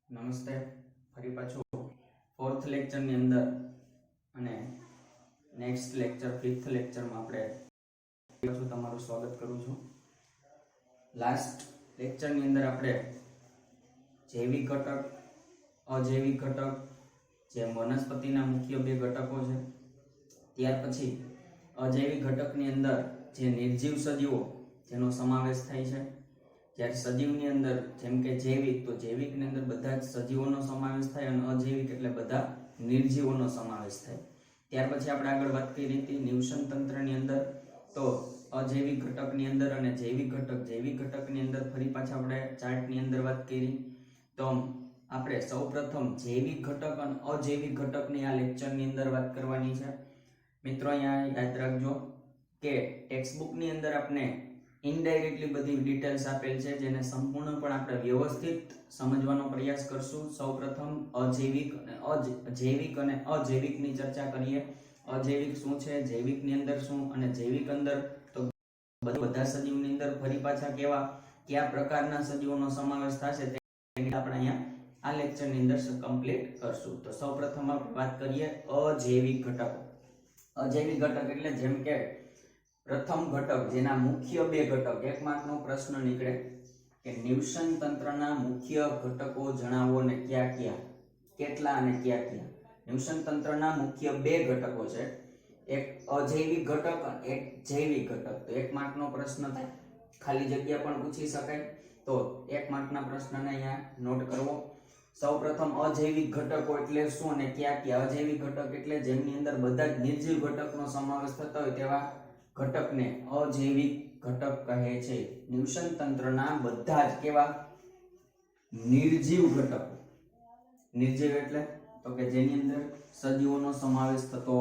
નમસ્તે. ફરી પાછું ફોર્થ લેક્ચરની અંદર અને નેક્સ્ટ લેક્ચર ફિફ્થ લેક્ચરમાં આપણે પાછું તમારું સ્વાગત કરું છું. લાસ્ટ લેક્ચરની અંદર આપણે જૈવિક ઘટક, અજૈવિક ઘટક, જે વનસ્પતિના મુખ્ય બે ઘટકો છે, ત્યાર પછી અજૈવિક ઘટકની અંદર જે નિર્જીવ સજીવો જેનો સમાવેશ થાય છે, જ્યારે સજીવની અંદર જેમ કે જૈવિક, તો જૈવિકની અંદર બધા જ સજીવોનો સમાવેશ થાય અને અજૈવિક એટલે બધા નિર્જીવોનો સમાવેશ થાય. ત્યાર પછી આપણે આગળ વાત કરી હતી નિવસન તંત્રની અંદર, તો અજૈવિક ઘટકની અંદર અને જૈવિક ઘટકની અંદર ફરી પાછા આપણે ચાર્ટની અંદર વાત કરી. તો આપણે સૌપ્રથમ જૈવિક ઘટક અને અજૈવિક ઘટકની આ લેક્ચરની અંદર વાત કરવાની છે. મિત્રો અહીંયા યાદ રાખજો કે ટેક્સ્ટ બુકની અંદર આપણે ઇનડાયરેક્ટલી બધી ડિટેલ્સ આપેલ છે, જેને સંપૂર્ણ પણ આપણે વ્યવસ્થિત સમજવાનો પ્રયાસ કરશું. સૌપ્રથમ જૈવિક અને અજૈવિકની ચર્ચા કરીએ. અજૈવિક શું છે, જૈવિકની અંદર શું, અને જૈવિક અંદર તો બધા સજીવની અંદર ફરી પાછા કયા પ્રકારના સજીવોનો સમાવેશ થશે તે આપણે અહીંયા આ લેક્ચરની અંદર કમ્પ્લીટ કરશું. તો સૌપ્રથમ આપણે વાત કરીએ અજૈવિક ઘટકો. અજૈવિક ઘટક એટલે જેમ કે પ્રથમ ઘટક જેના મુખ્ય બે ઘટક, એક માર્કનો પ્રશ્ન નીકળે કે નિવસન તંત્રના મુખ્ય ઘટકો જણાવો ને કયા કયા, કેટલા અને કયા કયા. નિવસન તંત્રના મુખ્ય બે ઘટકો છે, એક અજૈવિક ઘટક અને એક જૈવિક ઘટક. તો એક માર્કનો પ્રશ્ન થાય, ખાલી જગ્યા પણ પૂછી શકાય, તો એક માર્કના પ્રશ્નને અહીંયા નોટ કરવો. સૌપ્રથમ અજૈવિક ઘટકો એટલે શું અને કયા કયા. અજૈવિક ઘટક એટલે જેમની અંદર બધા જ નિર્જીવ ઘટકનો સમાવેશ થતો હોય તેવા ઘટકને અજૈવિક ઘટક કહે છે. નિવસન તંત્રના બધા જ કેવા નિર્જીવ ઘટકો. નિર્જીવ એટલે તો કે જેની અંદર સજીવોનો સમાવેશ થતો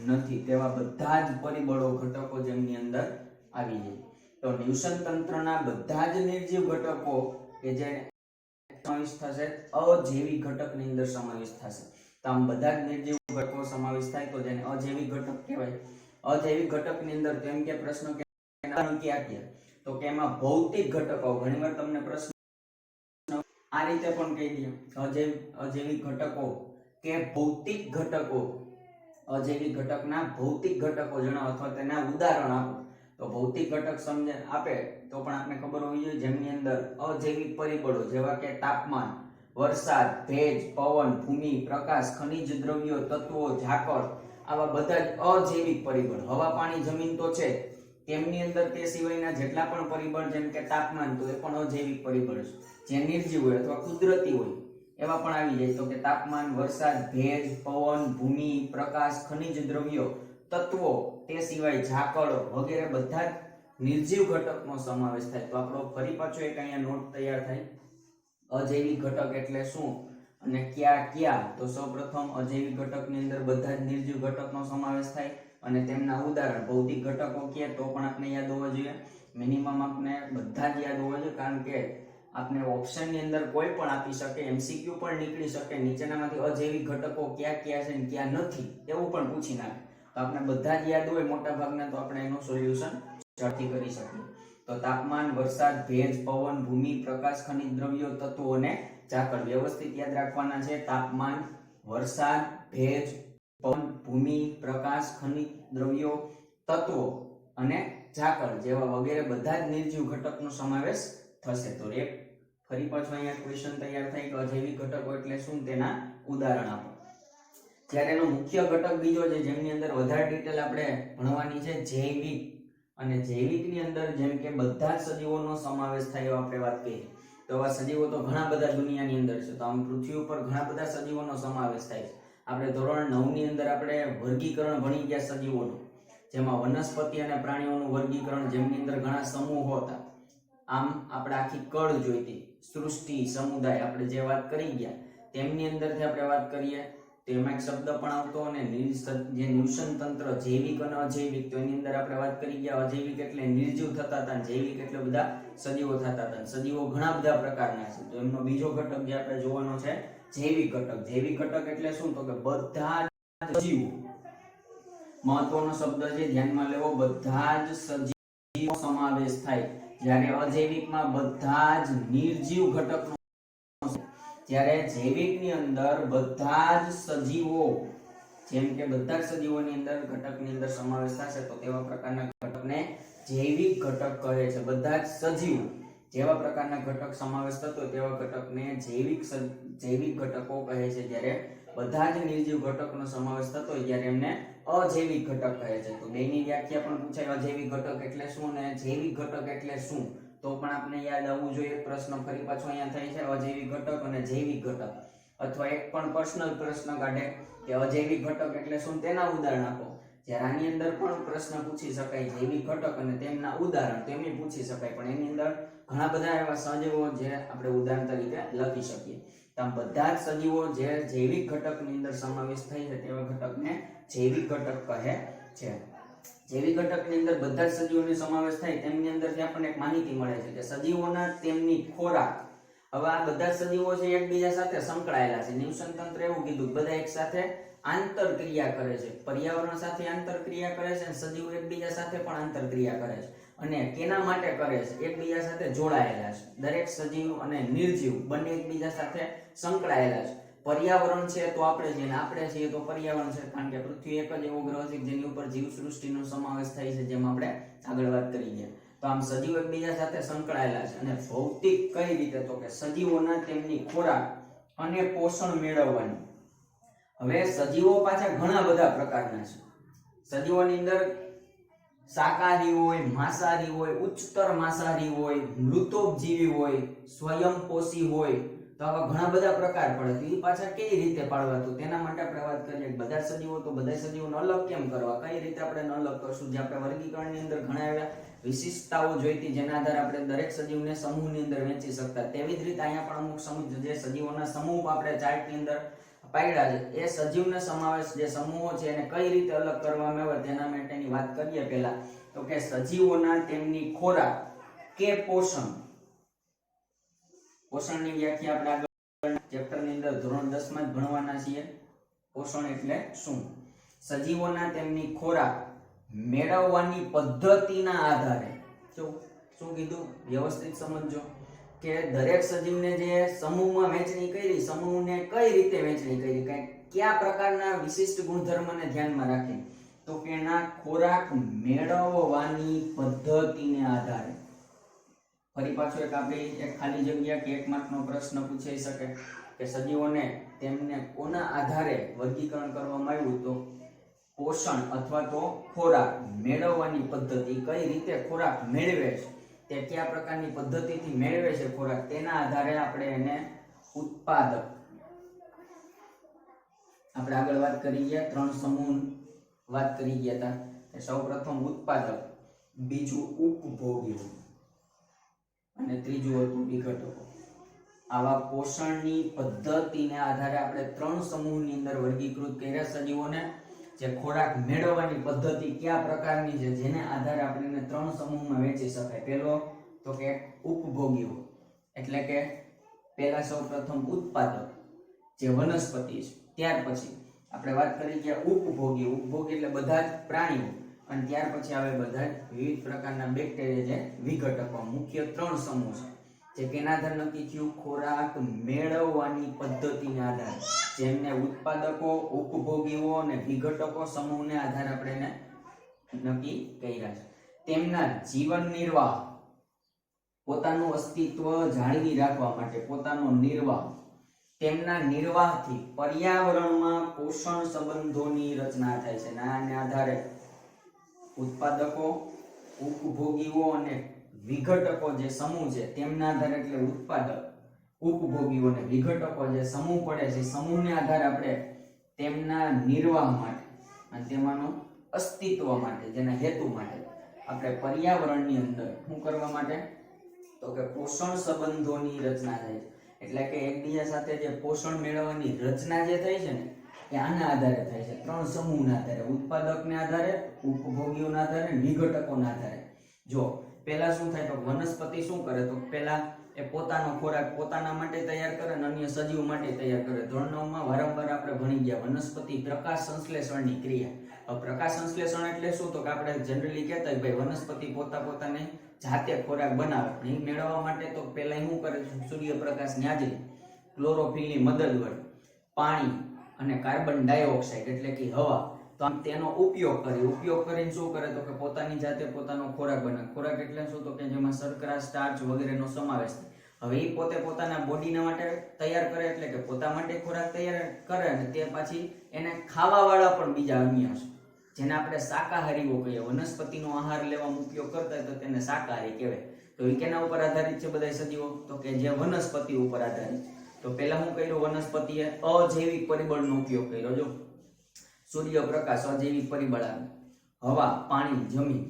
નથી તેવા બધા જ પરિબળો ઘટકો જેમની અંદર આવી જાય. તો નિવસન તંત્રના બધા જ નિર્જીવ ઘટકો કે જે સમાવેશ થશે અજૈવિક ઘટકની અંદર સમાવેશ થશે. તો આમ બધા જ નિર્જીવ ઘટકો સમાવેશ થાય તો જેને અજૈવિક ઘટક કહેવાય. અજૈવિક ઘટકની અંદર તેમ કે પ્રશ્ન કે કયા કયા, તો કે એમાં ભૌતિક ઘટકો. ઘણીવાર તમને પ્રશ્ન આ રીતે પણ કહી દે, અજૈવિક ઘટકો કે ભૌતિક ઘટકો. અજૈવિક ઘટકના ભૌતિક ઘટકો જણાવો અથવા તેના ઉદાહરણ આપો. તો ભૌતિક ઘટક સમજે આપે તો પણ આપણે ખબર હોવી જોઈએ, જેમની અંદર અજૈવિક પરિબળો જેવા કે તાપમાન, વરસાદ, ભેજ, પવન, ભૂમિ, પ્રકાશ, ખનિજ દ્રવ્યો, તત્વો, ઝાકળ, આવા બધા જ અજૈવિક પરિબળ. હવા, પાણી, જમીન તો છે, તેમની અંદર તે સિવાયના જેટલા પણ પરિબળ જેમ કે તાપમાન, તો એ પણ અજૈવિક પરિબળ છે. જે નિર્જીવ હોય અથવા કુદરતી હોય એવા પણ આવી જાય. તો કે તાપમાન, વરસાદ, ભેજ, પવન, ભૂમિ, પ્રકાશ, ખનિજ દ્રવ્યો, તત્વો, તે સિવાય ઝાકળ વગેરે બધા જ નિર્જીવ ઘટકનો સમાવેશ થાય. તો આપણો ફરી પાછો એક અહીંયા નોટ તૈયાર થાય, અજૈવિક ઘટક એટલે શું અને કયા કયા. તો સૌપ્રથમ અજૈવિક ઘટકની અંદર બધા જ નિર્જીવ ઘટકનો સમાવેશ થાય અને તેમના ઉદાહરણ. ભૌતિક ઘટકો કહે તો પણ આપણે યાદ હોવા જોઈએ, મિનિમમ આપણે બધા જ યાદ હોવા જોઈએ, કારણ કે આપણે ઓપ્શનની અંદર કોઈ પણ આપી શકે, એમસીક્યુ પણ નીકળી શકે, નીચેનામાંથી અજૈવિક ઘટકો કયા કયા છે ને કયા નથી એવું પણ પૂછી નાખે. તો આપણે બધા જ યાદ હોય મોટા ભાગના, તો આપણે એનું સોલ્યુશન ઝડપથી કરી શકીએ. તો તાપમાન, વરસાદ, ભેજ, પવન, ભૂમિ, પ્રકાશ, ખનિજ દ્રવ્યો, તત્વો અને ઝાકળ વ્યવસ્થિત યાદ રાખવાના છે. તાપમાન, વરસાદ, ભેજ, પવન, ભૂમિ, પ્રકાશ, ખનિજ દ્રવ્યો, તત્વો અને ઝાકળ જેવા વગેરે બધા જ નિર્જીવ ઘટકનો સમાવેશ થશે. તો એક ફરી પાછો અહીંયા ક્વેશ્ચન તૈયાર થાય કે અજૈવિક ઘટકો એટલે શું, તેના ઉદાહરણ આપો. જ્યારે એનો મુખ્ય ઘટક બીજો છે જેમની અંદર વધારે ડિટેલ આપણે ભણવાની છે, જૈવિક. અને જૈવિકની અંદર જેમ કે બધા જ સજીવોનો સમાવેશ થાય એવો આપણે વાત કરી. તો આવા સજીવો તો ઘણા બધા દુનિયાની અંદર છે. તો આમ પૃથ્વી ઉપર ઘણા બધા સજીવોનો સમાવેશ થાય છે. આપણે ધોરણ 9 ની અંદર આપણે વર્ગીકરણ ભણી ગયા સજીવોનું, જેમાં વનસ્પતિ અને પ્રાણીઓનું વર્ગીકરણ, જેમની અંદર ઘણા સમૂહો હતા. આમ આપણે આખી કળ જોઈતી, સૃષ્ટિ, સમુદાય, આપણે જે વાત કરી ગયા તેમની અંદરથી આપણે વાત કરીએ તો એમાં એક શબ્દ પણ આવતો, અને જે નિવસન તંત્ર જૈવિક અને અજૈવિક, તો એની અંદર આપણે વાત કરી ગયા. અજૈવિક એટલે નિર્જીવ થતા હતા, જૈવિક એટલે બધા સજીવો થતા હતા. સજીવો ઘણા બધા પ્રકારના છે. તો એમનો બીજો ઘટક જે આપણે જોવાનો છે જૈવિક ઘટક. જૈવિક ઘટક એટલે શું, તો કે બધા જ સજીવો. મહત્વનો શબ્દ છે, ધ્યાનમાં લેવો, બધા જ સજીવો સમાવેશ થાય. જ્યારે અજૈવિકમાં બધા જ નિર્જીવ ઘટકનો જ્યારે જૈવિકની અંદર બધા જ સજીવો, જેમ કે બધા જ સજીવોની અંદર ઘટકની અંદર સમાવેશ થશે તો તેવા પ્રકારના ઘટકને જૈવિક ઘટક કહે છે. બધા જ સજીવ જેવા પ્રકારના ઘટક સમાવેશ થતો હોય તેવા ઘટકને જૈવિક ઘટકો કહે છે. જ્યારે બધા જ નિર્જીવ ઘટકનો સમાવેશ થતો હોય ત્યારે એમને અજૈવિક ઘટક કહે છે. તો બેની વ્યાખ્યા પણ પૂછાય, અજૈવિક ઘટક એટલે શું ને જૈવિક ઘટક એટલે શું, તો પણ આપણે યાદ આવવું જોઈએ. પ્રશ્ન ફરી પાછો અહીંયા થાય છે, અજૈવિક ઘટક અને જૈવિક ઘટક. અથવા એક પણ પર્સનલ પ્રશ્ન કાઢે કે અજૈવિક ઘટક એટલે શું, તેના ઉદાહરણ આપો. જ્યારે આની અંદર પણ પ્રશ્ન પૂછી શકાય જૈવિક ઘટક અને તેમના ઉદાહરણ તેમને પૂછી શકાય, પણ એની અંદર ઘણા બધા એવા સજીવો જે આપણે ઉદાહરણ તરીકે લખી શકીએ. તો આમ બધા જ સજીવો જે જૈવિક ઘટકની અંદર સમાવેશ થઈ છે તેવા ઘટકને જૈવિક ઘટક કહે છે. જૈવિક ઘટકની અંદર બધા જ સજીવોનો સમાવેશ થાય તેમની અંદરથી આપણને એક માહિતી મળે છે કે સજીવોના તેમની ખોરાક, હવે આ બધા જ સજીવો છે એકબીજા સાથે સંકળાયેલા છે. નિવસન તંત્ર એવું કીધું બધા એક સાથે આંતરક્રિયા કરે છે, પર્યાવરણ સાથે આંતરક્રિયા કરે છે અને સજીવો એકબીજા સાથે પણ આંતરક્રિયા કરે છે. અને કેના માટે કરે છે, એકબીજા સાથે જોડાયેલા છે. દરેક સજીવ અને નિર્જીવ બંને એકબીજા સાથે સંકળાયેલા છે. પર્યાવરણ છે તો આપણે છીએ, આપણે છીએ તો પર્યાવરણ છે, કારણ કે પૃથ્વી એક જ એવો ગ્રહ છે જેની ઉપર જીવસૃષ્ટિનો સમાવેશ થાય છે, જેમ આપણે આગળ વાત કરી ગયા. તો આમ સજીવો એકબીજા સાથે સંકળાયેલા છે. અને ભૌતિક કઈ રીતે, તો કે સજીવોના તેમની ખોરાક અને પોષણ મેળવવાની. હવે સજીવો પાછા ઘણા બધા પ્રકારના છે. સજીવોની અંદર શાકાહારી હોય, માંસાહારી હોય, ઉચ્ચતર માંસાહારી હોય, મૃતોપજીવી હોય, સ્વયંપોષી હોય. તો આવા ઘણા બધા પ્રકાર પડે. તો એ પાછા કેવી રીતે પાડવા, તો તેના માટે આપણે વાત કરીએ બધા સજીવો, તો બધા સજીવોને અલગ કેમ કરવા, કઈ રીતે આપણે અલગ કરશું. જે આપણે વર્ગીકરણની અંદર ઘણા એવા વિશિષ્ટતાઓ જોઈતી જેના આધારે આપણે દરેક સજીવને સમૂહની અંદર વહેંચી શકતા, તેવી જ રીતે અહીંયા પણ અમુક સમૂહ જે સજીવોના સમૂહ આપણે ચાર્ટની અંદર પાડ્યા છે એ સજીવનો સમાવેશ જે સમૂહો છે એને કઈ રીતે અલગ કરવામાં આવે તેના માટેની વાત કરીએ. પહેલા તો કે સજીવોના તેમની ખોરાક કે પોષણ. પોષણની વ્યાખ્યા આપણે આગળ ચેપ્ટરની અંદર ધોરણ 10 માં જ ભણવાના છીએ. પોષણ એટલે શું? સજીવોના તેમની ખોરાક મેળવવાની પદ્ધતિના આધારે. શું કીધું વ્યવસ્થિત સમજજો કે દરેક સજીવને જે સમૂહમાં વહેંચણી કરી, સમૂહને કઈ રીતે વહેંચણી કરી, કયા પ્રકારના વિશિષ્ટ ગુણધર્મને ધ્યાનમાં રાખી, તો કે એના ખોરાક મેળવવાની પદ્ધતિને આધારે. ફરી પાછો એક આપણી એક ખાલી જગ્યા કે એક માર્કનો પ્રશ્ન પૂછાઈ શકે કે સજીવોને તેમને કોના આધારે વર્ગીકરણ કરવામાં આવ્યું, તો પોષણ અથવા તો ખોરાક મેળવવાની પદ્ધતિ, કઈ રીતે ખોરાક મેળવે છે, તે કયા પ્રકારની પદ્ધતિથી મેળવે છે ખોરાક, તેના આધારે આપણે એને ઉત્પાદક. આપણે આગળ વાત કરી ગયા, 3 સમૂહ વાત કરી ગયા હતા. સૌપ્રથમ ઉત્પાદક, બીજું ઉપભોગી અને ત્રીજું હતું વિઘટકો. આવા પોષણની પદ્ધતિને આધારે આપણે 3 સમૂહની અંદર વર્ગીકૃત કર્યા સજીવોને. જે ખોરાક મેળવવાની પદ્ધતિ કયા પ્રકારની છે જેને આધારે આપણે 3 સમૂહમાં વહેંચી શકાય. પહેલો તો કે ઉપભોગીઓ, એટલે કે પહેલા સૌપ્રથમ ઉત્પાદક જે વનસ્પતિ છે, ત્યાર પછી આપણે વાત કરી કે ઉપભોગી. ઉપભોગી એટલે બધા જ પ્રાણીઓ, અને ત્યાર પછી આવે બધા જ વિવિધ પ્રકારના બેક્ટેરિયા જે વિઘટકો. મુખ્ય 3 સમૂહ છે જે કેના આધારે નક્કી થયું, ખોરાક મેળવવાની પદ્ધતિને આધારે. જેમને ઉત્પાદકો, ઉપભોગીઓ અને વિઘટકો સમૂહને આધારે આપણે નક્કી કર્યા છે. તેમના જીવન નિર્વાહ, પોતાનું અસ્તિત્વ જાળવી રાખવા માટે પોતાનો નિર્વાહ, તેમના નિર્વાહથી પર્યાવરણમાં પોષણ સંબંધોની રચના થાય છે. આને આધારે ઉત્પાદકો, ઉપભોગીઓ અને વિઘટકો જે સમૂહ છે તેમના આધારે, એટલે ઉત્પાદક, ઉપભોગીઓ અને વિઘટકો જે સમૂહ પડે છે, સમૂહને આધારે આપણે તેમના નિર્વાહ માટે અને તેમાંનો અસ્તિત્વ માટે, જેના હેતુ માટે આપણે પર્યાવરણની અંદર શું કરવા માટે, તો કે પોષણ સંબંધોની રચના થાય છે. એટલે કે એકબીજા સાથે જે પોષણ મેળવવાની રચના જે થાય છે ને એ આના આધારે થાય છે. 3 સમૂહના આધારે, ઉત્પાદકને આધારે, ઉપભોગીઓના આધારે, વિઘટકોના આધારે. જો પહેલા શું થાય, તો વનસ્પતિ શું કરે, તો પહેલા એ પોતાનો ખોરાક પોતાના માટે તૈયાર કરે અને અન્ય સજીવ માટે તૈયાર કરે. ધોરણ 9 માં વારંવાર આપણે ભણી ગયા વનસ્પતિ પ્રકાશ સંશ્લેષણની ક્રિયા. પ્રકાશ સંશ્લેષણ એટલે શું, તો કે આપણે જનરલી કહેતા હોય ભાઈ વનસ્પતિ પોતાને જાતે ખોરાક બનાવે. એ મેળવવા માટે તો પહેલા શું કરે, સૂર્યપ્રકાશની હાજરી, ક્લોરોફિલની મદદ વડે પાણી અને કાર્બન ડાયોક્સાઇડ એટલે કે હવા, તો આમ તેનો ઉપયોગ કરીને શું કરે તો કે પોતાની જાતે પોતાનો ખોરાક બનાવે. ખોરાક એટલે શું તો કે જેમાં શર્કરા, સ્ટાર્ચ વગેરેનો સમાવેશ થાય. હવે એ પોતે પોતાના બોડીના માટે તૈયાર કરે એટલે કે પોતા માટે ખોરાક તૈયાર કરે અને તે પછી એને ખાવાવાળા પણ બીજા અન્ય છે જેને આપણે શાકાહારીઓ કહીએ. વનસ્પતિનો આહાર લેવામાં ઉપયોગ કરતા હોય તો તેને શાકાહારી કહેવાય. તો એ કેના ઉપર આધારિત છે બધા સજીવો તો કે જે વનસ્પતિ ઉપર આધારિત. તો પહેલા હું કર્યું વનસ્પતિએ અજૈવિક પરિબળનો ઉપયોગ કર્યો. જો સૂર્યપ્રકાશ અજૈવિક પરિબળ આવે, હવા, પાણી, જમીન,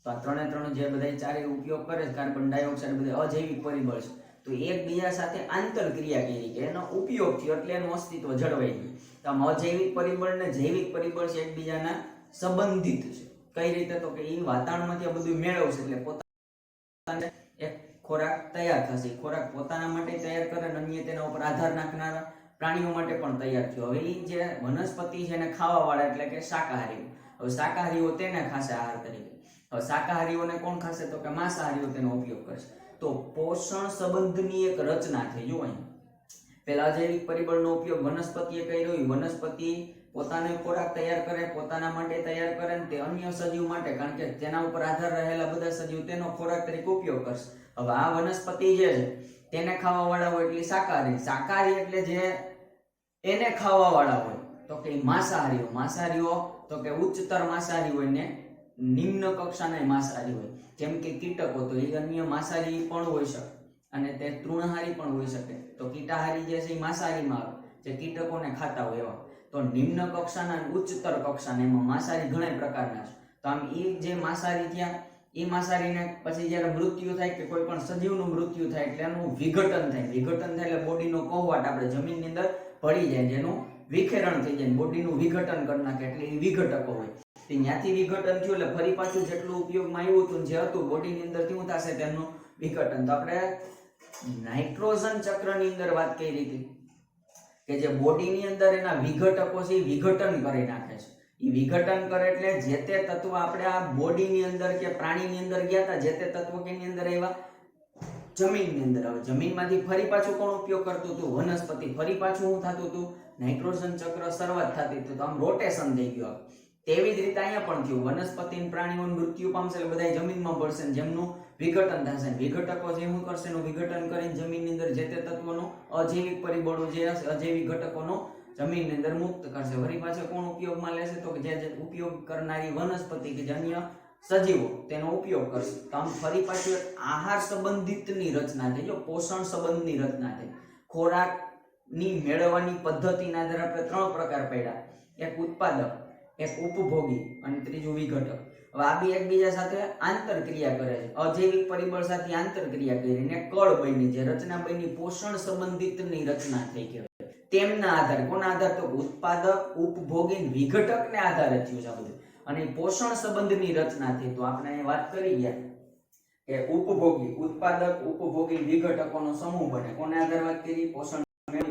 તો આ ત્રણ જે બધા ચારે ઉપયોગ કરે છે, કાર્બન ડાયોક્સાઇડ બધા અજૈવિક પરિબળ છે. તો એકબીજા સાથે આંતરક્રિયા કરી કે એનો ઉપયોગ થયો એટલે એનું અસ્તિત્વ જળવાઈ ગયું. તો આમ અજૈવિક પરિબળ ને જૈવિક પરિબળ છે એકબીજાના સંબંધિત છે. કઈ રીતે તો કે એ વાતાવરણમાંથી આ બધું મેળવશે એટલે પોતાને એક ખોરાક તૈયાર થશે. ખોરાક પોતાના માટે તૈયાર કરે અને અન્ય તેના ઉપર આધાર નાખનારા પ્રાણીઓ માટે પણ તૈયાર થયો. હવે એ જે વનસ્પતિ છે એને ખાવા વાળા એટલે કે શાકાહારીઓ. હવે શાકાહારીઓ તેને ખાશે આહાર તરીકે. હવે શાકાહારીઓને કોણ ખાશે તો કે માંસાહારીઓ તેનો ઉપયોગ કરશે. તો પોષણ સંબંધની એક રચના થઈ. જો અહીં પેલા અજૈવિક પરિબળનો ઉપયોગ વનસ્પતિએ કર્યો. વનસ્પતિ પોતાને ખોરાક તૈયાર કરે, પોતાના માટે તૈયાર કરે ને તે અન્ય સજીવ માટે, કારણ કે તેના ઉપર આધાર રહેલા બધા સજીવ તેનો ખોરાક તરીકે ઉપયોગ કરશે. હવે આ વનસ્પતિ જે છે તેને ખાવા વાળા હોય એટલે શાકાહારી. શાકાહારી એટલે જે એને ખાવા વાળા હોય તો કે માંસાહારીઓ. માંસાહારીઓ તો કે ઉચ્ચતર માંસાહારી હોય ને નિમ્ન કક્ષાના માંસાહારી હોય. જેમ કે કીટકો, તો એ અન્ય માંસાહારી પણ હોઈ શકે અને તે તૃણહારી પણ હોઈ શકે. તો કીટાહારી જે છે એ માંસાહારીમાં આવે, જે કીટકોને ખાતા હોય એવા. તો નિમ્ન કક્ષાના અને ઉચ્ચતર કક્ષાના એમાં માંસાહારી ઘણા પ્રકારના છે. તો આમ એ જે માંસાહારી થયા એ માંસાહારીને પછી જ્યારે મૃત્યુ થાય કે કોઈ પણ સજીવનું મૃત્યુ થાય એટલે એનું વિઘટન થાય. વિઘટન થાય એટલે બોડીનો કહોવાટ આપણે જમીનની અંદર ભળી જાય, જેનું વિખેરણ થઈ જાય, બોડીનું વિઘટન કરી નાખે એટલે એ વિઘટકો હોય. ત્યાંથી વિઘટન થયું એટલે ફરી પાછું જેટલું ઉપયોગમાં આવ્યું હતું જે હતું બોડીની અંદર શું થશે તેનું વિઘટન. તો આપણે નાઇટ્રોજન ચક્રની અંદર વાત કરી હતી કે જે બોડીની અંદર એના વિઘટકો છે એ વિઘટન કરી નાખે છે. એ વિઘટન કરે એટલે જે તે તત્વ આપણે આ બોડીની અંદર કે પ્રાણીની અંદર ગયા હતા, જે તે તત્વ કેની અંદર આવ્યા જમીનની અંદર. હવે જમીનમાંથી ફરી પાછું કોણ ઉપયોગ કરતું હતું વનસ્પતિ. ફરી પાછું શું થતું હતું નાઇટ્રોજન ચક્ર શરૂઆત થતી હતી. તો આમ રોટેશન થઈ ગયું. તેવી જ રીતે અહીંયા પણ થયું. વનસ્પતિ પ્રાણીઓનું મૃત્યુ પામશે એટલે બધા જમીનમાં ભળશે, જેમનું વિઘટન થશે. વિઘટકો જે શું કરશે એનું વિઘટન કરીને જમીનની અંદર જે તે તત્વોનો અજૈવિક પરિબળો જે હશે અજૈવિક ઘટકોનો જમીનની અંદર મુક્ત કરશે. ફરી પાછા કોણ ઉપયોગમાં લેશે તો જે ઉપયોગ કરનારી વનસ્પતિ કે અન્ય સજીવો તેનો ઉપયોગ કરશે. તો આમ ફરી પાછું આહાર સંબંધિતની રચના થઈ. જો પોષણ સંબંધની રચના થઈ. ખોરાકની મેળવવાની પદ્ધતિના આધારે આપણે 3 પ્રકાર પડ્યા. એક ઉત્પાદક, એક ઉપભોગી અને ત્રીજું વિઘટક. હવે આ બે એકબીજા સાથે આંતરક્રિયા કરે છે. અજૈવિક પરિબળ સાથે આંતરક્રિયા કરીને કળ બની, જે રચના બની પોષણ સંબંધિતની રચના થઈ કહેવાય. તેમના આધારે કોના આધારે તો ઉત્પાદક, ઉપભોગી, વિઘટકને આધારે થયું છે આ બધું. અને પોષણ સંબંધની રચના થઈ. તો આપણે અહીં વાત કરી ગયા કે ઉપભોગી, ઉત્પાદક, ઉપભોગી, વિઘટકોનો સમૂહ બને. કોના આધારે વાત કરી? પોષણ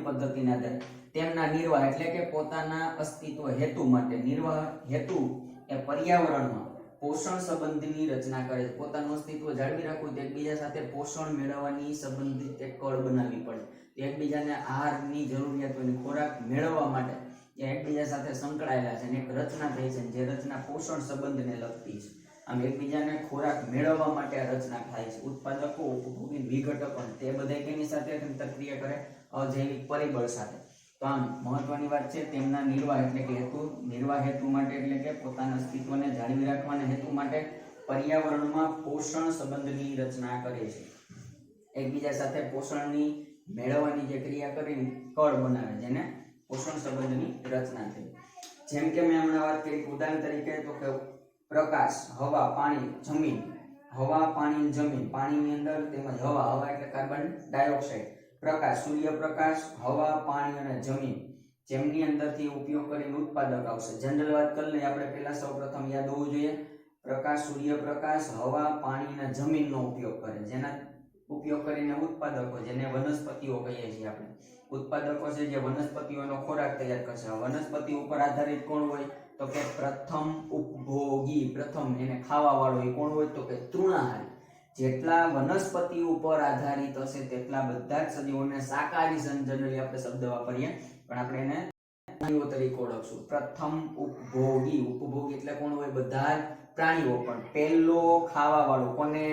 પદ્ધતિના આધારે. તેમના નિર્વાહ એટલે કે પોતાના અસ્તિત્વ હેતુ માટે. નિર્વાહ હેતુ એ પર્યાવરણમાં પોષણ સંબંધની રચના કરે છે. પોતાનું અસ્તિત્વ જાળવી રાખવું, એકબીજા સાથે પોષણ મેળવવાની સંબંધિત એક કળ બનાવવી પડે. એકબીજાને આહારની જરૂરિયાત હોય, ખોરાક મેળવવા માટે એ એકબીજા સાથે સંકળાયેલા છે અને એક રચના થઈ છે, જે રચના પોષણ સંબંધને લગતી છે. આમ એકબીજાને ખોરાક મેળવવા માટે આ રચના થાય છે. ઉત્પાદકો, ઉપભોગી, વિઘટકો તે બધા કેની સાથે આંતરક્રિયા કરે? અજૈવિક પરિબળ સાથે. તો આમ મહત્વની વાત છે તેમના નિર્વાહ એટલે કે હેતુ. નિર્વાહ હેતુ માટે એટલે કે પોતાના અસ્તિત્વને જાળવી રાખવાના હેતુ માટે પર્યાવરણમાં પોષણ સંબંધની રચના કરે છે. એકબીજા સાથે પોષણની મેળવવાની જે ક્રિયા કરીને કળ બનાવે, જેને પોષણ સંબંધની રચના થઈ. જેમ કે મેં હમણાં વાત કરી ઉદાહરણ તરીકે તો કે પ્રકાશ, હવા, પાણી, જમીન. હવા, પાણી, જમીન. પાણીની અંદર તેમજ હવા, હવા એટલે કાર્બન ડાયોક્સાઇડ. પ્રકાશ, સૂર્યપ્રકાશ, હવા, પાણી અને જમીન, જેમની અંદરથી ઉપયોગ કરીને ઉત્પાદક આવશે. જનરલ વાત કરી લઈએ આપણે. પહેલા સૌપ્રથમ યાદ હોવું જોઈએ પ્રકાશ, સૂર્યપ્રકાશ, હવા, પાણી અને જમીનનો ઉપયોગ કરે. જેના ઉપયોગ કરીને ઉત્પાદકો, જેને વનસ્પતિઓ કહીએ છીએ આપણે. ઉત્પાદકો છે જે વનસ્પતિઓનો ખોરાક તૈયાર કરશે. વનસ્પતિ ઉપર આધારિત કોણ હોય તો કે પ્રથમ ઉપભોગી. પ્રથમ એને ખાવા વાળો એ કોણ હોય તો કે તૃણાહારી. જેટલા વનસ્પતિ ઉપર આધારિત હશે તેટલા બધા જ સજીવોને શાકાહારી જનરલી આપણે શબ્દ વાપરીએ, પણ આપણે એને પ્રાણીઓ તરીકે ઓળખશું. પ્રથમ ઉપભોગી. ઉપભોગી એટલે કોણ હોય? બધા જ પ્રાણીઓ. પણ પહેલો ખાવા વાળો કોને?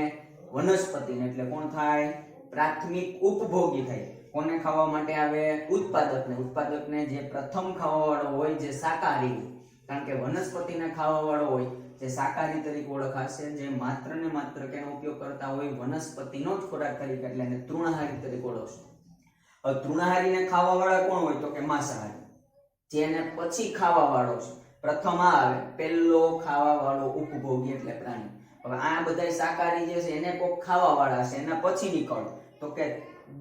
વનસ્પતિને. એટલે કોણ થાય? પ્રાથમિક ઉપભોગી થાય. કોને ખાવા માટે આવે? ઉત્પાદકને. ઉત્પાદકને જે પ્રથમ ખાવા વાળો હોય, જે શાકાહારી હોય. કારણ કે વનસ્પતિને ખાવા વાળો હોય જે શાકાહારી તરીકે ઓળખાશે, જે માત્ર ને માત્ર કેનો ઉપયોગ કરતા હોય? વનસ્પતિનો જ ખોરાક તરીકે, એટલે એને તૃણાહારી તરીકે ઓળખશું. હવે તૃણાહારીને ખાવા વાળા કોણ હોય? તો કે માંસાહારી. જેને પછી ખાવા વાળો છે. પ્રથમ આ આવે, પહેલો ખાવા વાળો ઉપભોગી એટલે પ્રાણી. હવે આ બધા શાકાહારી જે છે એને કોક ખાવા વાળા છે, એના પછી નીકળ તો કે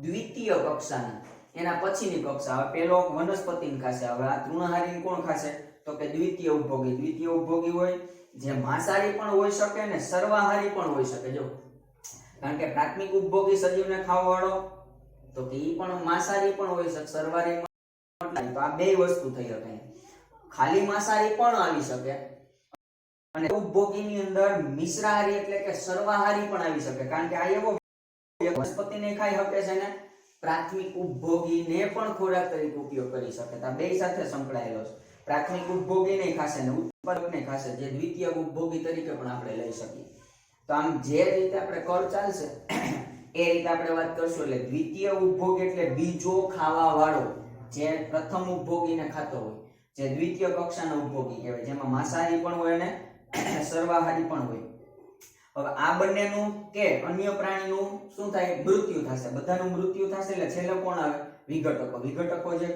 દ્વિતીય કક્ષાના, એના પછીની કક્ષા. હવે પેલો વનસ્પતિને ખાશે. હવે આ તૃણાહારીને કોણ ખાશે? તો કે દ્વિતીય ઉપભોગી. દ્વિતીય ઉપભોગી હોય જે માંસાહારી પણ હોઈ શકે ને સર્વાહારી પણ હોઈ શકે. જો કારણ કે પ્રાથમિક ઉપભોગી સજીવને ખાવા વાળો તો કે ઈ પણ માંસાહારી પણ હોઈ શકે, સર્વાહારી. તો આ બે વસ્તુ થઈ શકે. ખાલી માંસાહારી પણ આવી શકે અને ઉપભોગીની અંદર મિશ્રાહારી એટલે કે સર્વાહારી પણ આવી શકે. કારણ કે આ એવો વનસ્પતિને ખાઈ શકે છે ને પ્રાથમિક ઉપભોગીને પણ ખોરાક તરીકે ઉપયોગ કરી શકે. આ બે સાથે સંકળાયેલો છે. પ્રાથમિક ઉપભોગીને ખાશે ને ઉત્પાદકને ખાશે, જે દ્વિતીય ઉપભોગી તરીકે પણ આપણે લઈ શકીએ. તો આમ જે રીતે આપણે કર ચાલશે એ રીતે આપણે વાત કરશું. એટલે દ્વિતીય ઉપભોગ એટલે બીજો ખાવા વાળો, જે પ્રથમ ઉપભોગીને ખાતો હોય, જે દ્વિતીય કક્ષાનો ઉપભોગી કહેવાય, જેમાં માંસાહારી પણ હોય અને સર્વાહારી પણ હોય. હવે આ બંનેનું કે અન્ય પ્રાણીનું શું થાય? મૃત્યુ થશે. બધાનું મૃત્યુ થશે એટલે છેલ્લે કોણ આવે? વિઘટકો. વિઘટકો જે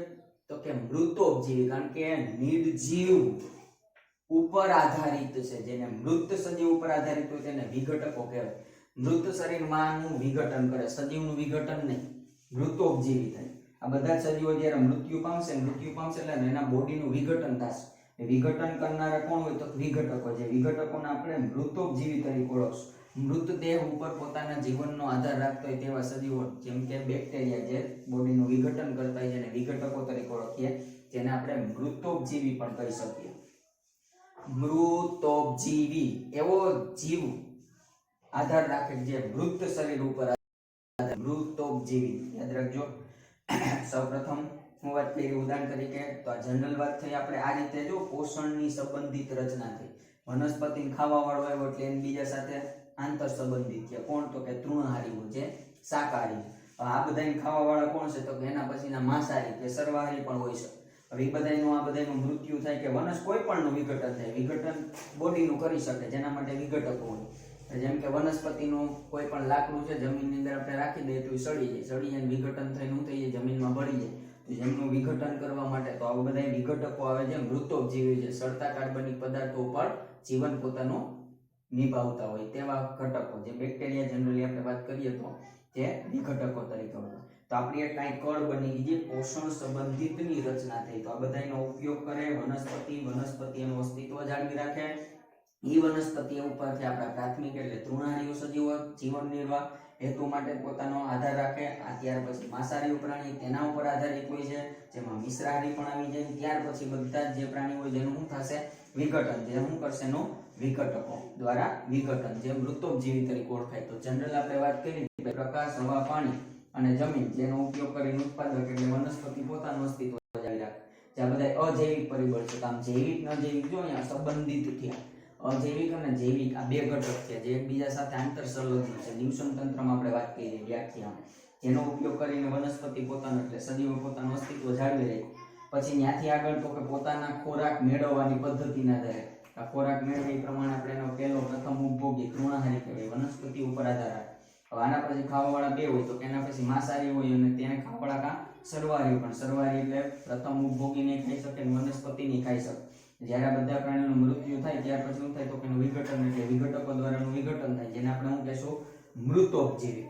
તો કે મૃતોપજીવી. કારણ કે નિર્જીવ ઉપર આધારિત છે, જેને મૃત સજીવ ઉપર આધારિત હોય તેને વિઘટકો કહેવાય. મૃત શરીરમાંનું વિઘટન કરે, સજીવનું વિઘટન નહીં, મૃતોપજીવી થાય. આ બધા સજીવો જ્યારે મૃત્યુ પામશે એટલે એના બોડીનું વિઘટન થશે. વિઘટન કરનારા કોણ હોય? તો વિઘટકો. જે વિઘટકોને આપણે મૃતોપજીવી તરીકે ઓળખશું. મૃતદેહ ઉપર પોતાના જીવનનો આધાર રાખતો હોય તેવા સજીવો, જેમ કે બેક્ટેરિયા જે બોડીનું વિઘટન કરતા હોય, જેને વિઘટકો તરીકે ઓળખીએ, જેને આપણે મૃતોપજીવી પણ કહી શકીએ. મૃતોપજીવી એવો જીવ આધાર રાખે જે મૃત શરીર ઉપર મૃતોપજીવી. યાદ રાખજો. સૌપ્રથમ હું વાત કરી ઉદાહરણ તરીકે, તો આ જનરલ વાત થઈ. આપણે આ રીતે જો પોષણની સંબંધિત રચના થઈ. વનસ્પતિને ખાવા વાળો આવ્યો એટલે એની બીજા સાથે આંતર સંબંધિત છે. કોણ? તો કે તૃણાહારી, જે શાકાહારી. આ બધાને ખાવા વાળા કોણ છે? તો કે એના પછીના માંસાહારી કે સર્વાહારી પણ હોય છે. હવે આ બધાનું મૃત્યુ થાય કે કોઈ પણનું વિઘટન થાય. વિઘટન બોડીનું કરી શકે, જેના માટે વિઘટકો હોય. જેમ કે વનસ્પતિનું કોઈ પણ લાકડું છે જમીનની અંદર આપણે રાખી દઈએ તો સડી જાય. સડી જાય વિઘટન થઈને શું થઈ જાય? જમીનમાં ભળી જાય. તો જેમનું વિઘટન કરવા માટે તો આવા બધા વિઘટકો આવે છે, મૃતોપજીવી છે, સડતા કાર્બનિક પદાર્થો ઉપર જીવન પોતાનું નિભાવતા હોય તેવા ઘટકો, જે બેક્ટેરિયા જનરલી આપણે વાત કરીએ તો જે વિઘટકો તરીકે હોય. તો આપણી એક કાંઈ કળ બની ગઈ, જે પોષણ સંબંધિતની રચના થઈ. તો આ બધાનો ઉપયોગ કરે વનસ્પતિ એનું અસ્તિત્વ જાળવી રાખે. ઈ વનસ્પતિ ઉપરથી આપણા પ્રાથમિક એટલે તૃણાહારીઓ સજીવો જીવન નિર્વાહ હેતુ માટે પોતાનો આધાર રાખે. આ ત્યાર પછી માંસાહારી પ્રાણી તેના ઉપર આધારિત હોય છે, જેમાં મિશ્રાહારી પણ આવી જાય. ત્યાર પછી બધા જ જે પ્રાણી હોય જેનું શું થશે? વિઘટન. જે શું કરશે? એનું વિઘટકો દ્વારા વિઘટન, જે મૃતોપજીવી તરીકે ઓળખાય. તો જનરલ આપણે વાત કરી પ્રકાશ, હવા, પાણી અને જમીન, જેનો ઉપયોગ કરીને ઉત્પાદક એટલે વનસ્પતિ પોતાનું અસ્તિત્વ જાળવી રાખે. જે બધા અજૈવિક પરિબળ છે. આમ જૈવિક ને અજૈવિક જો અહીંયા સંબંધિત થયા. અજૈવિક અને જૈવિક આ બે ઘટક છે જે એકબીજા સાથે આંતર સંલગ્ન છે. નિવસન તંત્રમાં આપણે વાત કરી વ્યાખ્યા, જેનો ઉપયોગ કરીને વનસ્પતિ પોતાનું એટલે સજીવો પોતાનું અસ્તિત્વ જાળવી રહે. પછી ત્યાંથી આગળ તો કે પોતાના ખોરાક મેળવવાની પદ્ધતિના આધારે આ ખોરાક મેળવે એ પ્રમાણે આપણે એનો પહેલો પ્રથમ ઉપભોગી તૃણાહારી કહેવાય, વનસ્પતિ ઉપર આધાર રાખે. હવે આના પછી ખાવાવાળા બે હોય તો એના પછી માંસાહારી હોય અને તેને ખાવાવાળા કા સર્વાહારી. પણ સર્વાહારી એટલે પ્રથમ ઉપભોગીને ખાઈ શકે અને વનસ્પતિની ખાઈ શકે. જ્યારે આ બધા પ્રાણીઓનું મૃત્યુ થાય ત્યાર પછી શું થાય? તો એનું વિઘટન એટલે વિઘટકો દ્વારાનું વિઘટન થાય, જેને આપણે શું કહેશું? મૃતોપજીવી.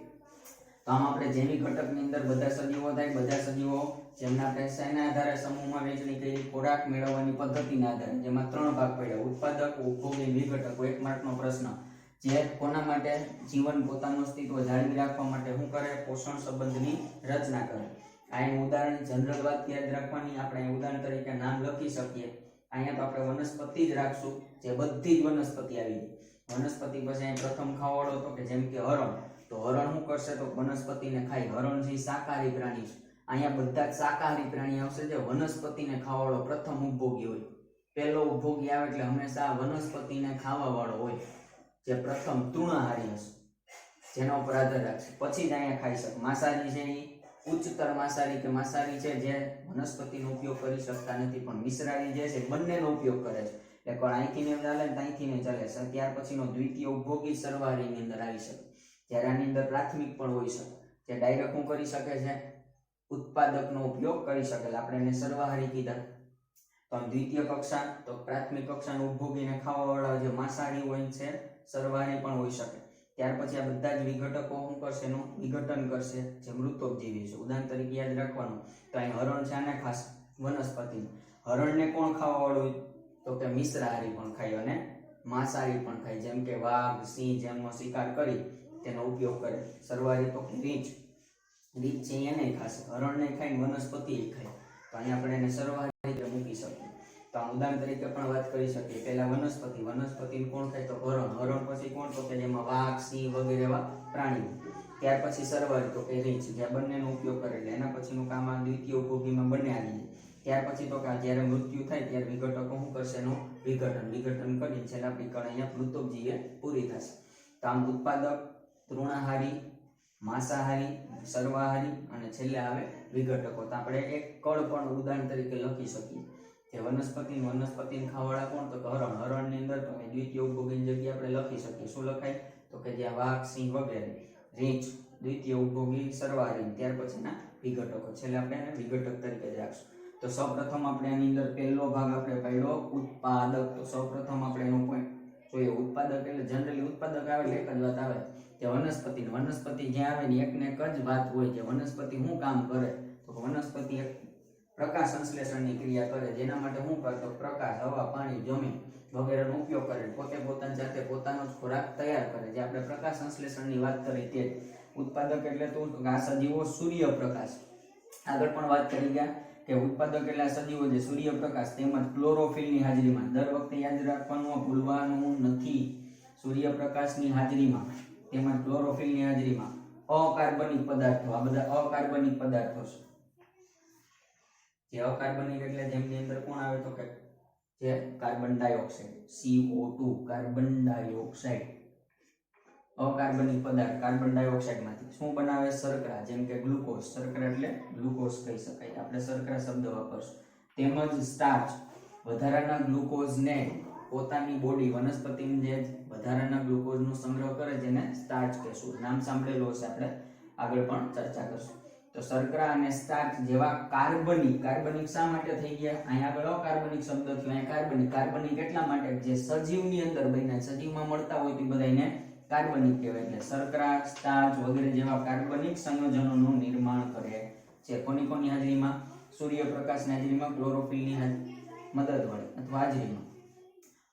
તો આમ આપણે જૈવિક ઘટકની અંદર બધા સજીવો થાય. બધા સજીવો જેમના આપણે શેના આધારે સમૂહમાં વહેંચણી કરી? ખોરાક મેળવવાની પદ્ધતિના આધારે, જેમાં 3 ભાગ પડ્યા: ઉત્પાદક, ઉપભોગી, વિઘટકો. 1 માર્કનો પ્રશ્ન, જે કોના માટે? જીવન પોતાનું અસ્તિત્વ જાળવી રાખવા માટે શું કરે? પોષણ સંબંધની રચના કરે. આ એનું ઉદાહરણ જનરલ વાત યાદ રાખવાની. આપણે ઉદાહરણ તરીકે નામ લખી શકીએ. અહીંયા તો આપણે વનસ્પતિ જ રાખશું, જે બધી જ વનસ્પતિ આવી ગઈ. વનસ્પતિ પછી અહીં પ્રથમ ખાવાવાળો તો કે જેમ કે હરણ, તો હરણ શું કરશે તો વનસ્પતિને ખાય. હરણ જે શાકાહારી પ્રાણી છે, અહીંયા બધા જ શાકાહારી પ્રાણી આવશે. જે વનસ્પતિને ખાવાવાળો પ્રથમ ઉપભોગી હોય, પહેલો ઉપભોગી આવે એટલે હંમેશા વનસ્પતિને ખાવા વાળો હોય, જે પ્રથમ તૃણાહારી હશે, જેના ઉપર આધાર રાખશે. પછી જ અહીંયા ખાઈ શકે. માંસાહારી છે એ ઉચ્ચતર માંસાહારી કે માંસાહારી છે જે વનસ્પતિનો ઉપયોગ કરી શકતા નથી, પણ મિશ્રાહારી જે છે બંનેનો ઉપયોગ કરે છે. એટલે કોણ અહીંથી ને ચાલે ને અહીંથી ને ચાલે છે. ત્યાર પછીનો દ્વિતીય ઉપભોગી સર્વાહારીની અંદર આવી શકે, જ્યારે આની અંદર પ્રાથમિક પણ હોઈ શકે, જે ડાયરેક્ટ શું કરી શકે છે, ઉત્પાદકનો ઉપયોગ કરી શકે. આપણે એને સર્વાહારી કીધા. તો દ્વિતીય કક્ષા તો પ્રાથમિક કક્ષાનો ઉપભોગીને ખાવાવાળા જે માંસાહારી હોય છે સર્વાહારી પણ હોઈ શકે. ત્યાર પછી આ બધા જ વિઘટકો શું કરશે, એનું વિઘટન કરશે, જે મૃતોપજીવી છે. ઉદાહરણ તરીકે યાદ રાખવાનું તો અહીં હરણ છે, આને ખાસ વનસ્પતિ. હરણને કોણ ખાવાવાળું તો કે મિશ્રાહારી પણ ખાય અને માંસાહારી પણ ખાય, જેમ કે વાઘ, સિંહ જેમનો શિકાર કરી તેનો ઉપયોગ કરે. સર્વાહારી તો કે રીંછ, રીંછ છે એને ખાશે, હરણને ખાય, વનસ્પતિ ખાય. તો અહીંયા આપણે એને સર્વાહારી રીતે મૂકી શકીએ. તો આ ઉદાહરણ તરીકે પણ વાત કરી શકીએ. પહેલા વનસ્પતિ, વનસ્પતિને કોણ ખાય તો હરણ, હરણ પછી કોણ તો કે જેમાં વાઘ, સિંહ વગેરે એવા પ્રાણીઓ. ત્યાર પછી સર્વાહારી તો કે રીંછ, જે બંનેનો ઉપયોગ કરે. એટલે એના પછીનું કામ આ દ્વિતીય ઉપભોગીમાં બંને આવી જાય. ત્યાર પછી તો કે જ્યારે મૃત્યુ થાય ત્યારે વિઘટકો શું કરશે, એનું વિઘટન કરી છેલ્લા આપણી કણ અહીંયા મૃતોપજીવી પૂરી થશે. તો આમ ઉત્પાદક, તૃણાહારી, માંસાહારી, સર્વાહારી અને છેલ્લે આવે વિઘટકો. તો આપણે એક કળ પણ ઉદાહરણ તરીકે લખી શકીએ કે વનસ્પતિને ખાવાવાળા કોણ તો હરણ, હરણની અંદર તો દ્વિતીય ઉપભોગીની જગ્યાએ આપણે લખી શકીએ. શું લખાય તો કે જ્યાં વાઘ, સિંહ વગેરે. રીંછ દ્વિતીય ઉપભોગી સર્વાહારી, ત્યાર પછીના વિઘટકો. છેલ્લે આપણે એને વિઘટક તરીકે જ રાખશું. તો સૌપ્રથમ આપણે આની અંદર પહેલો ભાગ આપણે પાડ્યો ઉત્પાદક. તો સૌપ્રથમ આપણે એનો પોઈન્ટ જોઈએ. ઉત્પાદક એટલે જનરલી ઉત્પાદક આવે એટલે એક જ વાત આવે કે વનસ્પતિ જ્યાં આવે ને એકને એક જ વાત હોય કે વનસ્પતિ શું કામ કરે તો વનસ્પતિ એક પ્રકાશ સંશ્લેષણની ક્રિયા કરે, જેના માટે શું કરતો પ્રકાશ, હવા, પાણી, જમીન વગેરેનો ઉપયોગ કરે. પોતે પોતાની જાતે પોતાનો જ ખોરાક તૈયાર કરે. જે આપણે પ્રકાશ સંશ્લેષણની વાત કરી તે ઉત્પાદક એટલે તો આ સજીવો સૂર્યપ્રકાશ. આગળ પણ વાત કરી ગયા કે ઉત્પાદક એટલે સજીવો જે સૂર્યપ્રકાશ તેમજ ક્લોરોફિલની હાજરીમાં, દર વખતે યાદ રાખવાનું, ભૂલવાનું નથી, સૂર્યપ્રકાશની હાજરીમાં તેમજ ક્લોરોફિલની હાજરીમાં અકાર્બનિક પદાર્થો, આ બધા અકાર્બનિક પદાર્થો છે. જે અકાર્બનિક એટલે જેમની અંદર કોણ આવે તો કે જે carbon dioxide, CO2, carbon dioxide. અકાર્બનિક પદાર્થ કાર્બન ડાયોક્સાઇડમાંથી શું બનાવે, શર્કરા, જેમ કે ગ્લુકોઝ. શર્કરા એટલે ગ્લુકોઝ કહી શકાય, આપણે શર્કરા શબ્દ વાપરશું. તેમજ સ્ટાર્ચ, વધારાના ગ્લુકોઝને પોતાની બોડી, વનસ્પતિની જે વધારાના ગ્લુકોઝનો સંગ્રહ કરે જેને સ્ટાર્ચ કહેશું. નામ સાંભળેલું હશે, આપણે આગળ પણ ચર્ચા કરશું. તો શર્કરા અને સ્ટાર્ચ જેવા કાર્બનિક શા માટે થઈ ગયા, અહીંયા આગળ અકાર્બનિક શબ્દ થયો, અહીંયા કાર્બનિક એટલા માટે જે સજીવની અંદર બન્યા, સજીવમાં મળતા હોય તે બધાને કાર્બનિક કહેવાય. એટલે શર્કરા, સ્ટાર્ચ વગેરે જેવા કાર્બનિક સંયોજનોનું નિર્માણ કરે છે. કોની હાજરીમાં, સૂર્યપ્રકાશની હાજરીમાં, ક્લોરોફિલની મદદ વડે અથવા હાજરીમાં.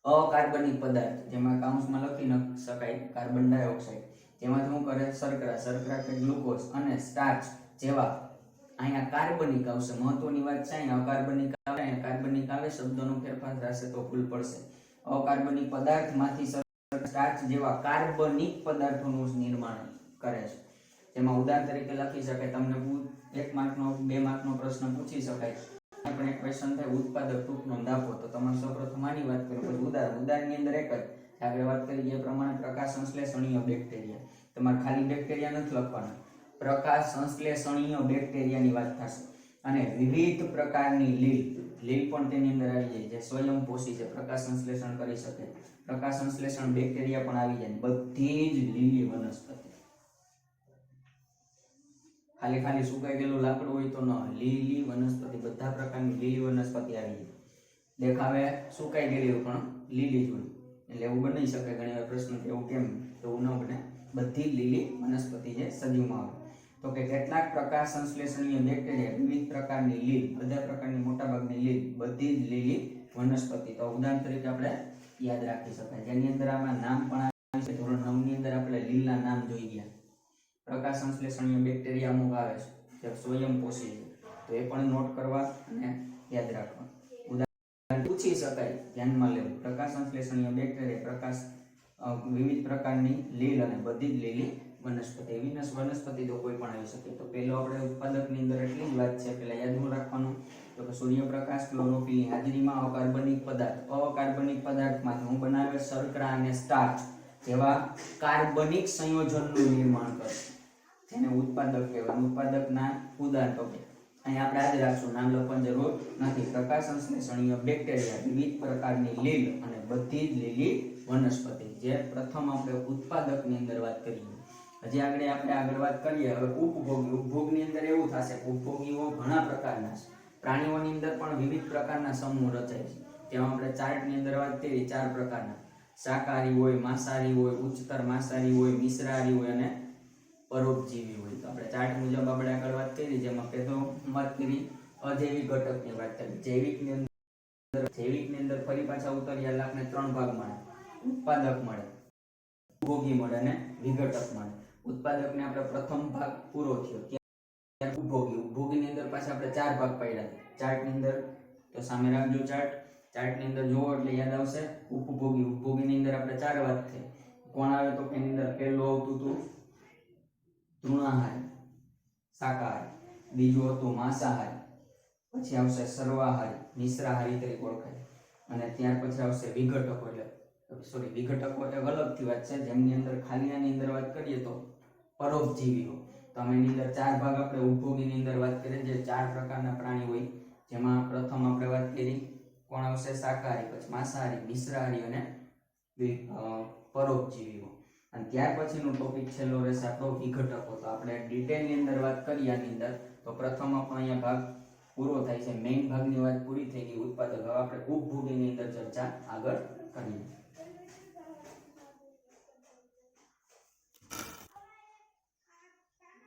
અકાર્બનિક પદાર્થ જેમાં કાઉન્સમાં લખી શકાય કાર્બન ડાયોક્સાઇડ, જેમાં શું કરે શર્કરા કે ગ્લુકોઝ અને સ્ટાર્ચ જેવા અહીંયા કાર્બનિક આવશે. મહત્વની વાત છે અહીંયા અકાર્બનિક આવે, કાર્બનિક આવે, શબ્દોનો ફેરફાર થશે તો ભૂલ પડશે. અકાર્બનિક પદાર્થમાંથી સ્ટાર્ચ જેવા કાર્બનિક પદાર્થોનું નિર્માણ કરે છે. જેમાં ઉદાહરણ તરીકે લખી શકાય, તમને 1 માર્કનો 2 માર્કનો પ્રશ્ન પૂછી શકાય. પણ એક ક્વેશ્ચન થાય ઉત્પાદક ટૂંકનો દાખલો, તો તમારે સૌપ્રથમ આની વાત કરો, પછી ઉદાહરણની અંદર એક જ આપણે વાત કરી એ પ્રમાણે પ્રકાશ સંશ્લેષણીય બેક્ટેરિયા. તમારે ખાલી બેક્ટેરિયા નથી લખવાના, પ્રકાશ સંશ્લેષણીય બેક્ટેરિયાની વાત થશે. અને વિવિધ પ્રકારની લીલ પણ તેની અંદર આવી જાય, જે સ્વયંપોષી છે, પ્રકાશ સંશ્લેષણ કરી શકે. પ્રકાશ સંશ્લેષણ બેક્ટેરિયા પણ આવી જાય. બધી જ લીલી વનસ્પતિ, ખાલી સુકાઈ ગયેલું લાકડું હોય તો ન, લીલી વનસ્પતિ, બધા પ્રકારની લીલી વનસ્પતિ આવી જાય. દેખાવે સુકાઈ ગયેલી પણ લીલી જ હોય, એટલે એવું બની શકે ઘણી વાર પ્રશ્ન કે એવું કેમ, એવું ન બને. બધી જ લીલી વનસ્પતિ જે સજીવમાં આવે. તો કે કેટલાક પ્રકાશ સંશ્લેષણીય બેક્ટેરિયા વિવિધ પ્રકારની લીલ, બધા પ્રકારની મોટાભાગની લીલ, બધી જ લીલી વનસ્પતિ. તો ઉદાહરણ તરીકે આપણે યાદ રાખી શકાય, જેની અંદર આમાં નામ પણ આવે છે. ધોરણ 9 ની અંદર આપણે લીલના નામ જોઈ ગયા. પ્રકાશ સંશ્લેષણીય બેક્ટેરિયા અમુક આવે છે જે સ્વયંપોષી છે, તો એ પણ નોટ કરવા અને યાદ રાખવા. ઉદાહરણ પૂછી શકાય, ધ્યાનમાં લેવું. પ્રકાશ સંશ્લેષણીય બેક્ટેરિયા પ્રકાશ વિવિધ પ્રકારની લીલ અને બધી જ લીલી વનસ્પતિ. વનસ્પતિ તો કોઈ પણ આવી શકે. તો પહેલો આપણે ઉત્પાદકની અંદર એટલી જ વાત છે, પહેલા યાદ રાખવાનું તો કે સૂર્યપ્રકાશ, ક્લોરોફિલની હાજરીમાં અકાર્બનિક પદાર્થમાંથી હું બનાવે શર્કરા અને સ્ટાર્ચ જેવા કાર્બનિક સંયોજનનું નિર્માણ કરે, જેને ઉત્પાદક કહેવાય. ઉત્પાદકના ઉદાહરણ તો અહીં આપણે આજે રાખશું, નામ લખવાની જરૂર નથી. પ્રકાશ સંશ્લેષણીય બેક્ટેરિયા, વિવિધ પ્રકારની લીલ અને બધી જ લીલી વનસ્પતિ. જે પ્રથમ આપણે ઉત્પાદકની અંદર વાત કરીએ. હજી આગળ વાત કરીએ. હવે ઉપભોગી. ઉપભોગની અંદર એવું થશે, ઉપભોગીઓ ઘણા પ્રકારના છે. પ્રાણીઓની અંદર પણ વિવિધ પ્રકારના સમૂહ રચાય છે. તેમાં આપણે ચાર્ટની અંદર વાત કરી 4 પ્રકારના. શાકાહારી હોય, માંસાહારી હોય, ઉચ્ચતર માંસાહારી હોય, મિશ્રાહારી હોય અને પરોપજીવી હોય. તો આપણે ચાર્ટ મુજબ આપણે આગળ વાત કરી, જેમાં પહેલો વાત કરી અજૈવિક ઘટકની વાત કરી. જૈવિકની અંદર ફરી પાછા ઉતર્યા એટલે આપણે 3 ભાગ મળે. ઉત્પાદક મળે, ઉપભોગી મળે અને વિઘટક મળે. ઉત્પાદકને આપણે પ્રથમ ભાગ પૂરો થયો, ત્યારે ઉપભોગીની અંદર પાછા આપણે 4 ભાગ પાડ્યા ચાર્ટની અંદર. તો સામે રાખજો ચાર્ટની અંદર જોવો એટલે યાદ આવશે. ઉપભોગીની અંદર આપણે 4 વાત થઈ. કોણ આવે તો એની અંદર પહેલું આવતું હતું તૃણાહારી, શાકાહારી. બીજું હતું માંસાહારી. પછી આવશે સર્વાહારી, મિશ્રાહારી તરીકે ઓળખાય. અને ત્યાર પછી આવશે વિઘટકો. વિઘટકો એક અલગથી વાત છે, જેમની અંદર ખાલીયાની અંદર વાત કરીએ તો પરોપજીવીઓ. તો એની અંદર 4 ભાગ આપણે ઉપભોગીની અંદર વાત કરીએ, જે 4 પ્રકારના પ્રાણી હોય. જેમાં પ્રથમ આપણે વાત કરી કોણ આવશે શાકાહારી, પછી માંસાહારી, મિશ્રાહારી અને પરોપજીવીઓ. અને ત્યાર પછીનો ટોપિક છેલ્લો રહેશે આપણો વિઘટકો. તો આપણે ડિટેલની અંદર વાત કરીએ આની અંદર. તો પ્રથમ આપણો અહીંયા ભાગ પૂરો થાય છે, મેઇન ભાગની વાત પૂરી થઈ ગઈ ઉત્પાદક. હવે આપણે ઉપભોગીની અંદર ચર્ચા આગળ કરીએ.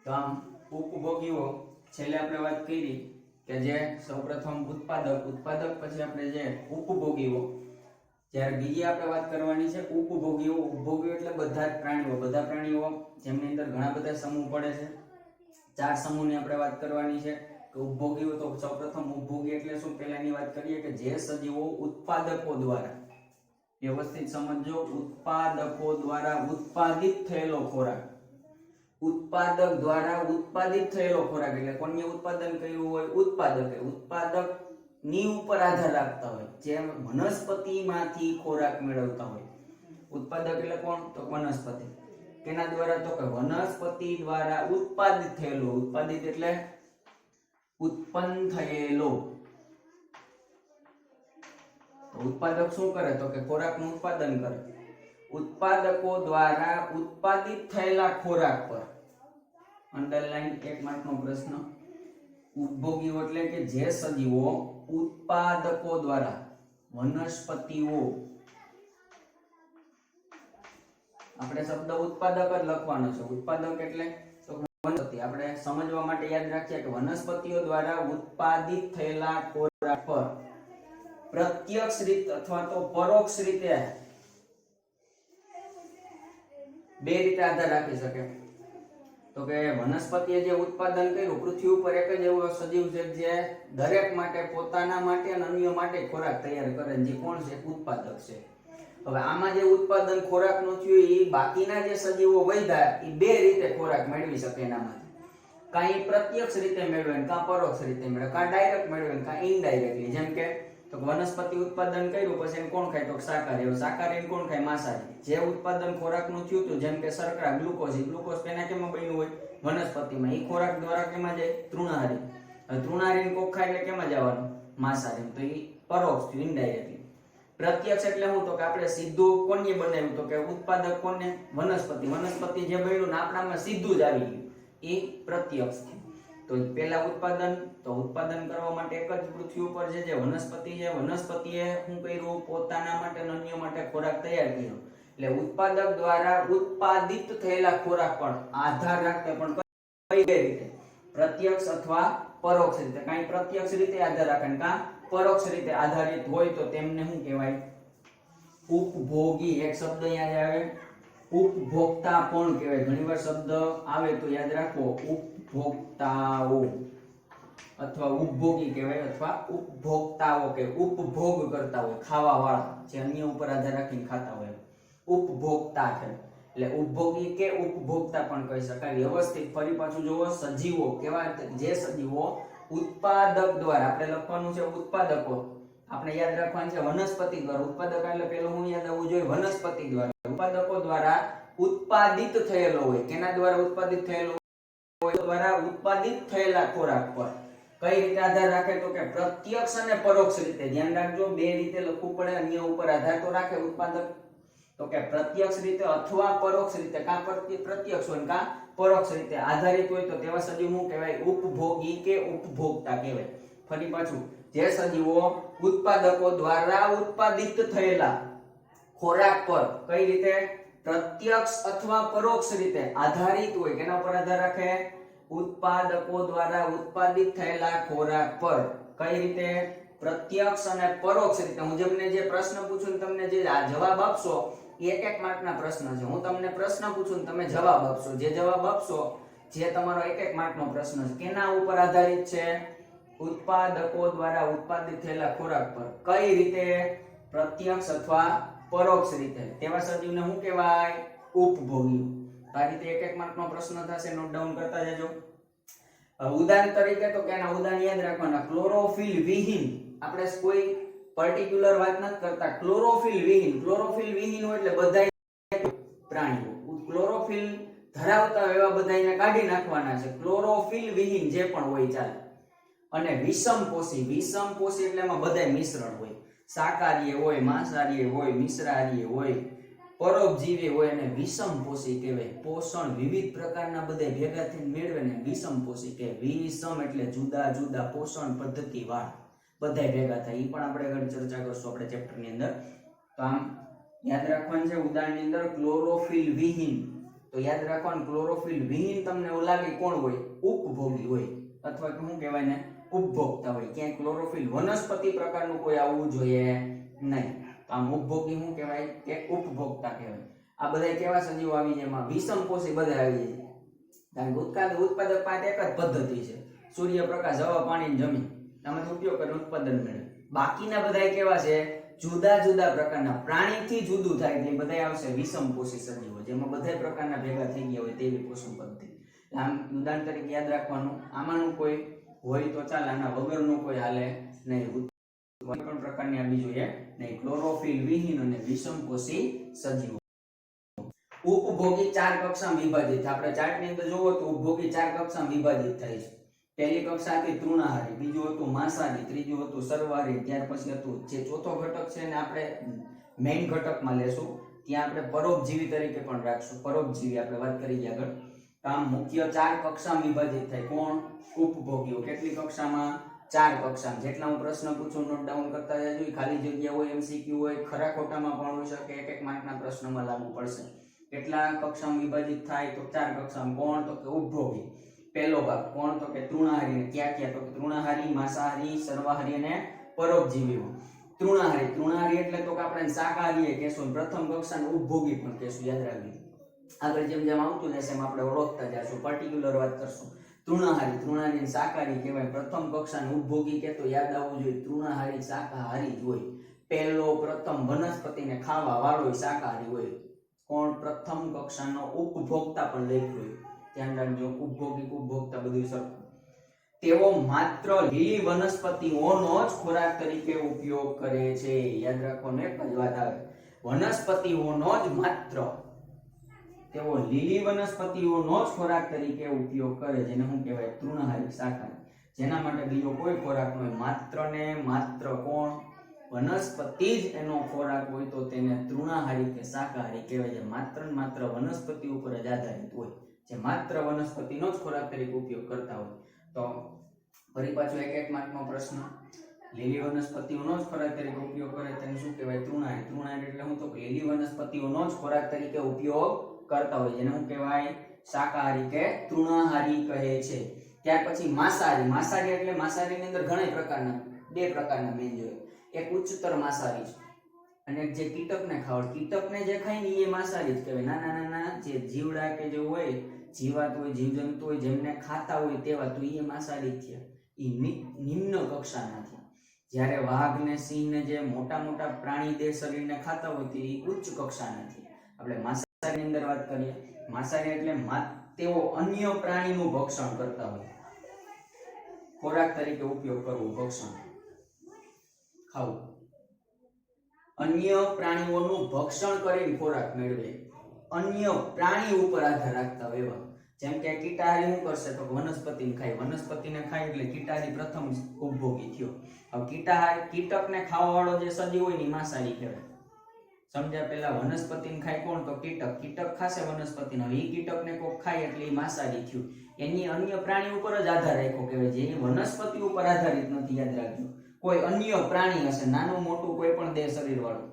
તો આમ ઉપભોગીઓ છેલ્લે આપણે વાત કરી કે જે સૌપ્રથમ ઉત્પાદક પછી આપણે જે ઉપભોગીઓ. જ્યારે બીજી આપણે વાત કરવાની છે ઉપભોગીઓ. ઉપભોગીઓ એટલે બધા જ પ્રાણીઓ, જેમની અંદર ઘણા બધા સમૂહ પડે છે. 4 સમૂહની આપણે વાત કરવાની છે. કે ઉપભોગીઓ, તો સૌપ્રથમ ઉપભોગી એટલે શું, પહેલાની વાત કરીએ કે જે સજીવો ઉત્પાદકો દ્વારા, વ્યવસ્થિત સમજો, ઉત્પાદકો દ્વારા ઉત્પાદિત થયેલો ખોરાક. ઉત્પાદક દ્વારા ઉત્પાદિત થયેલો ખોરાક એટલે કોને ઉત્પાદન કર્યું હોય, ઉત્પાદકે. ઉત્પાદક ની ઉપર આધાર રાખતા હોય, જે વનસ્પતિમાંથી ખોરાક મેળવતા હોય. ઉત્પાદક એટલે કોણ, તો વનસ્પતિ. કેના દ્વારા, તો કે વનસ્પતિ દ્વારા ઉત્પાદિત થયેલો. ઉત્પાદિત એટલે ઉત્પન્ન થયેલો. ઉત્પાદક શું કરે, તો કે ખોરાકનું ઉત્પાદન કરે. ઉત્પાદકો દ્વારા ઉત્પાદિત થયેલા ખોરાક પર, અંડરલાઈન 1 માર્કનો પ્રશ્ન. ઉપભોગીઓ એટલે કે જે સજીવો ઉત્પાદકો દ્વારા, વનસ્પતિઓ. આપણે શબ્દ ઉત્પાદક જ લખવાનો છે. ઉત્પાદક એટલે તો વનસ્પતિ. આપણે સમજવા માટે યાદ રાખીએ કે વનસ્પતિઓ દ્વારા ઉત્પાદિત થયેલા ખોરાક પર પ્રત્યક્ષ રીતે અથવા તો પરોક્ષ રીતે 2 રીતે આધાર રાખી શકે. તો કે વનસ્પતિએ જે ઉત્પાદન કર્યું, પૃથ્વી ઉપર એક જ એવો સજીવ છે જે દરેક માટે, પોતાના માટે અને અન્ય માટે ખોરાક તૈયાર કરે, જે કોણ છે, ઉત્પાદક છે. હવે આમાં જે ઉત્પાદન ખોરાકનું થયું, એ બાકીના જે સજીવો વધ્યા એ 2 રીતે ખોરાક મેળવી શકે એનામાંથી. કાંઈ પ્રત્યક્ષ રીતે મેળવે, કાં પરોક્ષ રીતે મેળવે, કાં ડાયરેક્ટ મેળવે, કાં ઇનડાયરેક્ટલી. જેમ કે તો વનસ્પતિ ઉત્પાદન કર્યું, પછી એને કોણ ખાય, તો શાકાહારી. શાકાહારી કોણ ખાય, માંસાહારી. જે ઉત્પાદન ખોરાકનું થયું હતું, જેમ કે શર્કરા, ગ્લુકોઝ પેના કેમાં બન્યું હોય, વનસ્પતિમાં. એ ખોરાક દ્વારા કેમાં જાય, તૃણાહારી. તૃણાહારી કોક ખાય એટલે કેમાં જવાનું, માંસાહારી. તો એ પરોક્ષ થયું, ઇનડાયરેક્ટલી. પ્રત્યક્ષ એટલે શું, તો કે આપણે સીધું કોને બનાવ્યું, તો કે ઉત્પાદક કોને, વનસ્પતિ જે બન્યું ને આપણામાં સીધું જ આવી ગયું, એ પ્રત્યક્ષ થયું. તો પહેલા ઉત્પાદન કરવા માટે એક જ પૃથ્વી ઉપર જે વનસ્પતિ છે, વનસ્પતિએ શું કર્યું, પોતાના માટે અને અન્ય માટે ખોરાક તૈયાર કર્યો. એટલે ઉત્પાદક દ્વારા ઉત્પાદિત થયેલા ખોરાક પર આધાર રાખતે, પણ કઈ રીતે, પ્રત્યક્ષ અથવા પરોક્ષ રીતે. કાંઈ પ્રત્યક્ષ રીતે આધાર રાખે, કાં પરોક્ષ રીતે આધારિત હોય તો તેમને શું કહેવાય, ઉપભોગી. એક શબ્દ યાદ આવે, ઉપભોક્તા પણ કહેવાય. ઘણીવાર શબ્દ આવે તો યાદ રાખો, ઉપભોક્તાઓ અથવા ઉપભોગી કહેવાય, અથવા ઉપભોક્તાઓ કે ઉપભોગ કરતા હોય, ખાવા વાળા, જે અન્ય ઉપર આધાર રાખીને ખાતા હોય. ઉપભોક્તા છે, એટલે ઉપભોગી કે ઉપભોક્તા પણ કહી શકાય. વ્યવસ્થિત ફરી પાછું જોવો, સજીવો કેવા, જે સજીવો ઉત્પાદક દ્વારા, આપણે લખવાનું છે ઉત્પાદકો, આપણે યાદ રાખવાનું છે વનસ્પતિ દ્વારા. ઉત્પાદક એટલે પેલું હું યાદ આવવું જોઈએ વનસ્પતિ દ્વારા. ઉત્પાદકો દ્વારા ઉત્પાદિત થયેલો હોય. કેના દ્વારા ઉત્પાદિત થયેલો હોય? દ્વારા ઉત્પાદિત થયેલા ખોરાક પર કઈ રીતે આધાર રાખે? તો કે પ્રત્યક્ષ અને પરોક્ષ રીતે. ધ્યાન રાખજો, બે રીતે લખવું પડે. અન્ય ઉપર આધાર તો રાખે ઉત્પાદક, તો કે પ્રત્યક્ષ રીતે અથવા પરોક્ષ રીતે. કા પ્રત્યક્ષ હોય કા પરોક્ષ રીતે આધારિત હોય તો તેવા સજીવ શું કહેવાય? ઉપભોગી કે ઉપભોક્તા કહેવાય. ફરી પાછું, જે સજીવો ઉત્પાદકો દ્વારા ઉત્પાદિત થયેલા ખોરાક પર કઈ રીતે? પ્રત્યક્ષ અથવા પરોક્ષ રીતે આધારિત હોય. કેના પર આધાર રાખે? ઉત્પાદકો દ્વારા ઉત્પાદિત થયેલા ખોરાક પર. કઈ રીતે? પ્રત્યક્ષ અને પરોક્ષ રીતે. હું તમને જે પ્રશ્ન પૂછું તમને જે જવાબ આપશો એ એક એક માર્કના પ્રશ્ન છે. હું તમને પ્રશ્ન પૂછું તમે જવાબ આપશો. જે જવાબ આપશો, જે તમારો એક એક માર્કનો પ્રશ્ન છે, કેના ઉપર આધારિત છે? ઉત્પાદકો દ્વારા ઉત્પાદિત થયેલા ખોરાક પર. કઈ રીતે? પ્રત્યક્ષ અથવા પરોક્ષ રીતે. તેવા સજીવને શું કહેવાય? ઉપભોગી. આ રીતે એક એક માર્કનો પ્રશ્ન થશે, નોટ ડાઉન કરતા જજો. ઉદાહરણ તરીકે તો કે આના ઉદાહરણ યાદ રાખવાના. ક્લોરોફિલ વિહીન, આપણે કોઈ પર્ટિક્યુલર વાત નથી કરતા. ક્લોરોફિલ વિહીન, ક્લોરોફિલ વિહીન હોય એટલે બધા પ્રાણીઓ. ક્લોરોફિલ ધરાવતા એવા બધાને કાઢી નાખવાના છે. ક્લોરોફિલ વિહીન જે પણ હોય ચાલે. અને વિષમપોષી, વિષમપોષી એટલે એમાં બધાય મિશ્રણ હોય. શાકાહારી હોય, માંસાહારી હોય, મિશ્રાહારી હોય, પરોપજીવી હોય અને વિષમપોષી કહેવાય. પોષણ વિવિધ પ્રકારના બધા ભેગા થઈને મેળવે ને વિષમપોષી કહેવાય. વિષમ એટલે જુદા જુદા પોષણ પદ્ધતિ વાળા બધા ભેગા થાય. એ પણ આપણે આગળ ચર્ચા કરશું આપણે ચેપ્ટરની અંદર. તો આમ યાદ રાખવાનું છે ઉદાહરણની અંદર ક્લોરોફિલ વિહીન. તો યાદ રાખવાનું ક્લોરોફિલ વિહીન તમને લાગે કોણ હોય? ઉપભોગી હોય અથવા શું કહેવાય ને? ઉપભોક્તા હોય. ક્યાંય ક્લોરોફિલ વનસ્પતિ પ્રકારનું કોઈ આવવું જોઈએ નહીં. આમ ઉપભોગી શું કહેવાય? કે ઉપભોક્તા કહેવાય. આ બધા કેવા સજીવો આવી જાય? એમાં વિષમપોષી બધા આવી જાય. કારણ કે ઉત્પાદક પાસે એક જ પદ્ધતિ છે, સૂર્યપ્રકાશ, હવા, પાણી, જમીન. આમાંથી ઉપયોગ કરીને ઉત્પાદન મેળવે. બાકીના બધા કેવા છે? જુદા જુદા પ્રકારના, પ્રાણીથી જુદું થાય એટલે બધા આવશે વિષમપોષી સજીવો, જેમાં બધા પ્રકારના ભેગા થઈ ગયા હોય તેવી પોષણ પદ્ધતિ. આમ ઉદાહરણ તરીકે યાદ રાખવાનું. આમાંનું કોઈ હોય તો ચાલે, આના વગરનું કોઈ હાલે નહીં. કોઈ પણ પ્રકારની આવી જોઈએ નહીં. ક્લોરોફિલ વિહીન અને વિષમપોષી સજીવો. ઉપભોગી ચાર કક્ષામાં વિભાજિત. આપણે ચાર્ટની અંદર જોવો તો ઉપભોગી ચાર કક્ષામાં વિભાજિત થાય છે. પહેલી કક્ષા હતી તૃણાહારી, બીજું હતું માંસાહારી, ત્રીજું હતું સર્વાહારી, ત્યાર પછી હતું જે ચોથો ઘટક છે એને આપણે મેઇન ઘટકમાં લેશું. ત્યાં આપણે પરોપજીવી તરીકે પણ રાખશું. પરોપજીવી આપણે વાત કરી આગળ. આમ મુખ્ય ચાર કક્ષામાં વિભાજિત થાય. કોણ? ઉપભોગીઓ. કેટલી કક્ષામાં? ચાર કક્ષામાં. જેટલા હું પ્રશ્ન પૂછું નોટ ડાઉન કરતા જજો. ખાલી જગ્યા હોય, એમસીક્યુ હોય, ખરા ખોટામાં પણ હોઈ શકે, એક એક માર્કના પ્રશ્નમાં લાગુ પડશે. કેટલા કક્ષામાં વિભાજિત થાય? તો ચાર કક્ષામાં. કોણ? તો કે ઉપભોગી. પહેલો ભાગ કોણ? તો કે તૃણાહારી. ક્યાં ક્યાં? તો કે તૃણાહારી, માંસાહારી, સર્વાહારી અને પરોપજીવીઓ. તૃણાહારી, તૃણાહારી એટલે તો કે આપણે શાકાહારી કહેશું. પ્રથમ કક્ષાને ઉપભોગી પણ કહેશું. યાદ રાખજો. આગળ જેમ જેમ આવતું જશે એમ આપણે ઓળખતા જશું, પર્ટિક્યુલર વાત કરશું. તૃણાહારી, તૃણાહારી શાકાહારી કહેવાય. પ્રથમ કક્ષાને ઉપભોગી કે તો યાદ આવવું જોઈએ તૃણાહારી શાકાહારી જ હોય. પહેલો પ્રથમ વનસ્પતિને ખાવા વાળો શાકાહારી હોય. કોણ? પ્રથમ કક્ષાનો ઉપભોક્તા પણ લખ્યું હોય. ધ્યાન રાખજો, ઉપભોગી ઉપભોક્તા બધું સરખું. તેઓ માત્ર લીલી વનસ્પતિઓનો જ ખોરાક તરીકે ઉપયોગ કરે છે. યાદ રાખવાનું એક જ વાત આવે, વનસ્પતિઓનો જ માત્ર. તેઓ લીલી વનસ્પતિઓનો જ ખોરાક તરીકે ઉપયોગ કરે, જેને શું કહેવાય? તૃણાહારી શાકાહારી. જેના માટે બીજો કોઈ ખોરાક ન હોય. માત્ર ને માત્ર કોણ? વનસ્પતિ જ એનો ખોરાક હોય તો તેને તૃણાહારી કે શાકાહારી કહેવાય. છે માત્ર ને માત્ર વનસ્પતિ ઉપર જ આધારિત હોય, જે માત્ર વનસ્પતિનો જ ખોરાક તરીકે ઉપયોગ કરતા હોય. તો ફરી પાછો એક એક માર્કનો પ્રશ્ન. લીલી વનસ્પતિઓનો જ ખોરાક તરીકે ઉપયોગ કરે તેને શું કહેવાય? તૃણાહારી. તૃણાહારી એટલે શું? તો લીલી વનસ્પતિઓનો જ ખોરાક તરીકે ઉપયોગ કરતા હોય, જેને શું કહેવાય? શાકાહારી કે તૃણાહારી કહે છે. ત્યાર પછી માંસાહારી. માંસાહારી એટલે માંસાહારીની અંદર ઘણા પ્રકારના, બે પ્રકારના મેન જોઈએ. એક ઉચ્ચતર માંસાહારી છે અને એક જે કીટકને ખાવ, કીટકને જે ખાય ને એ માંસાહારી જ કહેવાય. નાના નાના જે જીવડા કે જે હોય, જીવાત હોય, જીવજંતુ હોય, જેમને ખાતા હોય તેવા, તો એ માંસાહારી થયા. એ નિમ્ન કક્ષાના થયા. જ્યારે વાઘ ને સિંહ ને જે મોટા મોટા પ્રાણી દેહ શરીરને ખાતા હોય તે ઉચ્ચ કક્ષાના થયા. આપણે માંસાહારીની અંદર વાત કરીએ, માંસાહારી એટલે તેઓ અન્ય પ્રાણીનું ભક્ષણ કરતા હોય, ખોરાક તરીકે ઉપયોગ કરવો, ભક્ષણ ખાવું, અન્ય પ્રાણીઓનું ભક્ષણ કરીને ખોરાક મેળવે, અન્ય પ્રાણી ઉપર આધાર રાખતા હોય એવા. જેમ કે કીટાહારી શું કરશે તો વનસ્પતિને ખાય, વનસ્પતિને ખાય એટલે કીટાહારી પ્રથમ ઉપભોગી થયો. હવે કીટકને ખાવા વાળો જે સજીવ હોય ને માંસાહારી કહેવાય. સમજ્યા? પેલા વનસ્પતિને ખાય કોણ તો કીટક, કીટક ખાશે વનસ્પતિને, હવે એ કીટકને કોક ખાય એટલે એ માંસાહારી થયું. એની અન્ય પ્રાણી ઉપર જ આધાર રાખ્યો કહેવાય, જે વનસ્પતિ ઉપર આધારિત નથી. યાદ રાખજો, કોઈ અન્ય પ્રાણી હશે, નાનું મોટું કોઈ પણ દેહ શરીર વાળું,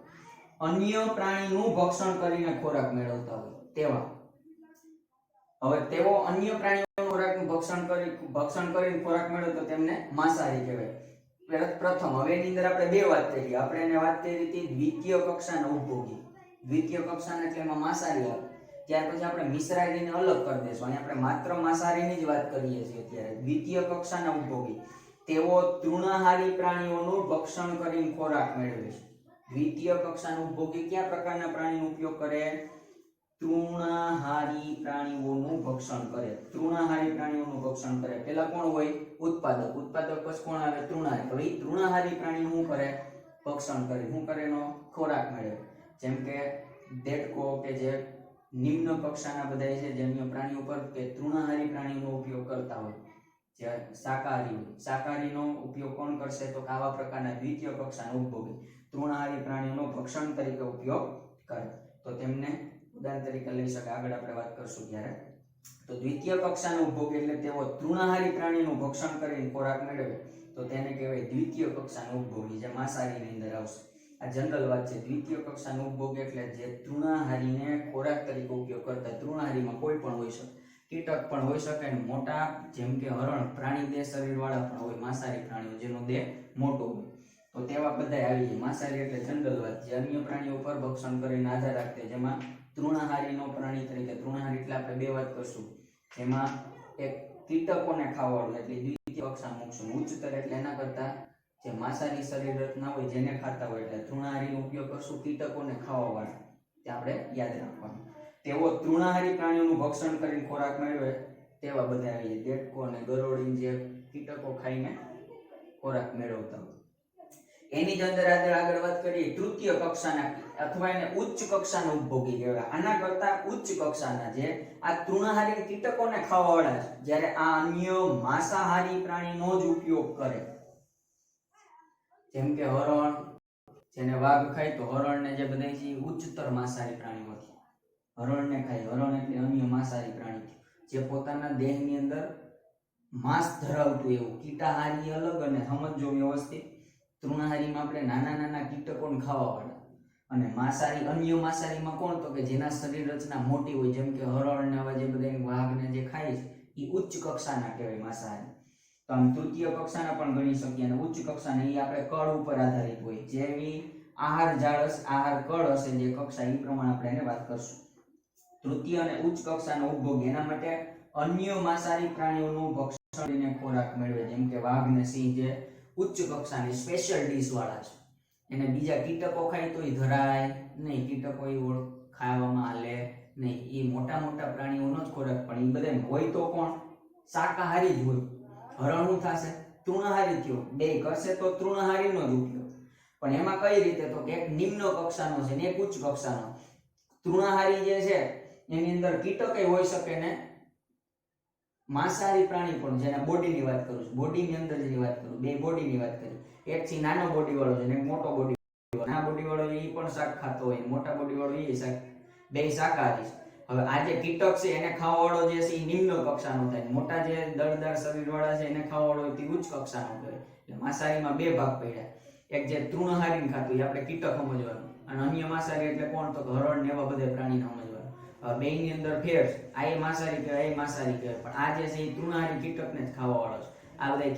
અન્ય પ્રાણીનું ભક્ષણ કરીને ખોરાક મેળવતા હોય તેવા. હવે તેઓ અન્ય પ્રાણીઓનું ખોરાકનું ભક્ષણ કરીને ખોરાક મેળવે તો તેમને માંસાહારી કહેવાય. પ્રથમ, હવે એની અંદર આપણે બે વાત કરી. આપણે એને વાત કરી હતી દ્વિતીય કક્ષાના ઉપભોગી. દ્વિતીય કક્ષાના એટલે એમાં માંસાહારી આવે. ત્યાર પછી આપણે મિશ્રાહારીને અલગ કરી દઈશું. અહીં આપણે માત્ર માંસાહારીની જ વાત કરીએ છીએ અત્યારે. દ્વિતીય કક્ષાના ઉપભોગી, તેઓ તૃણાહારી પ્રાણીઓનું ભક્ષણ કરીને ખોરાક મેળવે છે. દ્વિતીય કક્ષાના ઉપભોગી કયા પ્રકારના પ્રાણીનો ઉપયોગ કરે? તૃણાહારી પ્રાણીઓનું ભક્ષણ કરે. તૃણાહારી પ્રાણીઓનું ભક્ષણ કરે. પેલા કોણ હોય? ઉત્પાદક. ઉત્પાદક પછી કોણ આવે? તૃણાહારી. હવે તૃણાહારી પ્રાણી શું કરે? ભક્ષણ કરે. શું કરે? એનો ખોરાક મેળવે. જેમ કે દેડકો કે જે નિમ્ન કક્ષાના બધા છે, જે અન્ય પ્રાણીઓ પર કે તૃણાહારી પ્રાણીનો ઉપયોગ કરતા હોય, જે શાકાહારી હોય. શાકાહારીનો ઉપયોગ કોણ કરશે તો આવા પ્રકારના દ્વિતીય કક્ષાના ઉપભોગી તૃણાહારી પ્રાણીઓનો ભક્ષણ તરીકે ઉપયોગ કરે. તો તેમને ઉદાહરણ તરીકે લઈ શકાય. આગળ આપણે વાત કરશું ત્યારે. તો દ્વિતીય કક્ષાનો ઉપભોગ એટલે તેઓ તૃણાહારી પ્રાણીનું ભક્ષણ કરીને ખોરાક મેળવે તો તેને કહેવાય દ્વિતીય કક્ષાનો ઉપભોગી, જે માંસાહારીની અંદર આવશે. આ જનરલ વાત છે. દ્વિતીય કક્ષાનો ઉપભોગ એટલે જે તૃણાહારીને ખોરાક તરીકે ઉપયોગ કરતા. તૃણાહારીમાં કોઈ પણ હોઈ શકે, કીટક પણ હોઈ શકે, અને મોટા જેમ કે હરણ, પ્રાણી દેહ શરીર વાળા પણ હોય, માંસાહારી પ્રાણીઓ જેનો દેહ મોટો હોય, તો તેવા બધા આવી જાય. માંસાહારી એટલે જનરલ વાત, જે અન્ય પ્રાણીઓ પર ભક્ષણ કરીને આધાર રાખે. જેમાં તૃણાહારીનો પ્રાણી તરીકે, તૃણાહારી એટલે આપણે બે વાત કરશું, જેમાં એક કીટકોને ખાવાવાળું એટલે દ્વિતીય કક્ષા મૂકશું. ઉચ્ચતર એટલે એના કરતા જે માંસાહારી શરીર રચના હોય જેને ખાતા હોય એટલે તૃણાહારીનો ઉપયોગ કરશું. કીટકોને ખાવાવાળા તે આપણે યાદ રાખવાનું. તેઓ તૃણાહારી પ્રાણીઓનું ભક્ષણ કરીને ખોરાક મેળવે તેવા બધા આવી જાય. દેડકો અને ગરોળી જે કીટકો ખાઈને ખોરાક મેળવતા હોય. એની જ અંદર આગળ વાત કરીએ તૃતીય કક્ષાના અથવા એને ઉચ્ચ કક્ષાના ઉપભોગી કહેવાય. આના કરતા ઉચ્ચ કક્ષાના જે આ તૃણાહારી કીટકોને ખાવાવાળા છે, જ્યારે આ અન્ય માંસાહારી પ્રાણીનો જ ઉપયોગ કરે. જેમ કે હરણ, જેને વાઘ ખાય તો હરણને જે બધા છે ઉચ્ચતર માંસાહારી પ્રાણીઓ છે. હરણને ખાય, હરણ એટલે અન્ય માંસાહારી પ્રાણી જે પોતાના દેહની અંદર માંસ ધરાવતું એવું. કીટાહારી અલગ, અને સમજો વ્યવસ્થિત, તૃણાહારીમાં આપણે નાના નાના કીટકોને ખાવાવાળા, અને માંસાહારી અન્ય માંસાહારીમાં કોણ તો કે જેના શરીર રચના મોટી હોય, જેમ કે હરણ ને આવા જે બધા વાઘને જે ખાય છે એ ઉચ્ચ કક્ષાના કહેવાય માંસાહારી. તો આમ તૃતીય કક્ષાના પણ ગણી શકીએ, અને ઉચ્ચ કક્ષાના એ આપણે કળ ઉપર આધારિત હોય. જેવી આહાર જાળ હશે, આહાર કળ હશે જે કક્ષા, એ પ્રમાણે આપણે એને વાત કરશું. તૃતીય અને ઉચ્ચ કક્ષાનો ઉપભોગ એના માટે અન્ય માંસાહારી પ્રાણીઓનું ભક્ષણ કરીને ખોરાક મેળવે. જેમ કે વાઘ ને સિંહ જે ઉચ્ચ કક્ષાની સ્પેશિયલ ડીશ વાળા છે, એને બીજા કીટકો ખાય તો એ ધરાય નહીં, કીટકો એ ખાવામાં હાલે નહીં. એ મોટા મોટા પ્રાણીઓનો જ ખોરાક, પણ એ બધા હોય તો કોણ? શાકાહારી જ હોય. હરણ શું થશે? તૃણાહારી થયો. બે કરશે તો તૃણાહારીનો જ ઉપયોગ. પણ એમાં કઈ રીતે તો કે એક નિમ્ન કક્ષાનો છે ને એક ઉચ્ચ કક્ષાનો. તૃણાહારી જે છે એની અંદર કીટકે હોઈ શકે ને માંસાહારી પ્રાણી પણ, જેના બોડીની વાત કરું છું, બોડીની અંદર જેની વાત કરું, બે બોડીની વાત કરી. એક છે નાનો બોડી વાળો છે ને એક મોટો બોડી વાળો. નાના બોડી વાળો એ પણ શાક ખાતો હોય, મોટા બોડી વાળો એ શાક, બે શાકાહારી છે. હવે આ જે કીટક છે એને ખાવાવાળો જે છે એ નિમ્ન કક્ષાનો થાય, મોટા જે દળદાર શરીર વાળા છે એને ખાવાવાળો તે ઉચ્ચ કક્ષાનો કહેવાય. એટલે માંસાહારીમાં બે ભાગ પડ્યા. એક જે તૃણાહારીને ખાતું એ આપણે કીટક સમજવાનું, અને અન્ય માંસાહારી એટલે કોણ તો હરણ ને એવા બધા પ્રાણીને સમજવાનું. બે ની અંદર ફેર, આ એ માંસાહારી કહેવાય, એ માંસાહારી કહેવાય, પણ આ જે છે એ તૃણાહારી કીટકને જ ખાવાવાળો છે. આ બધા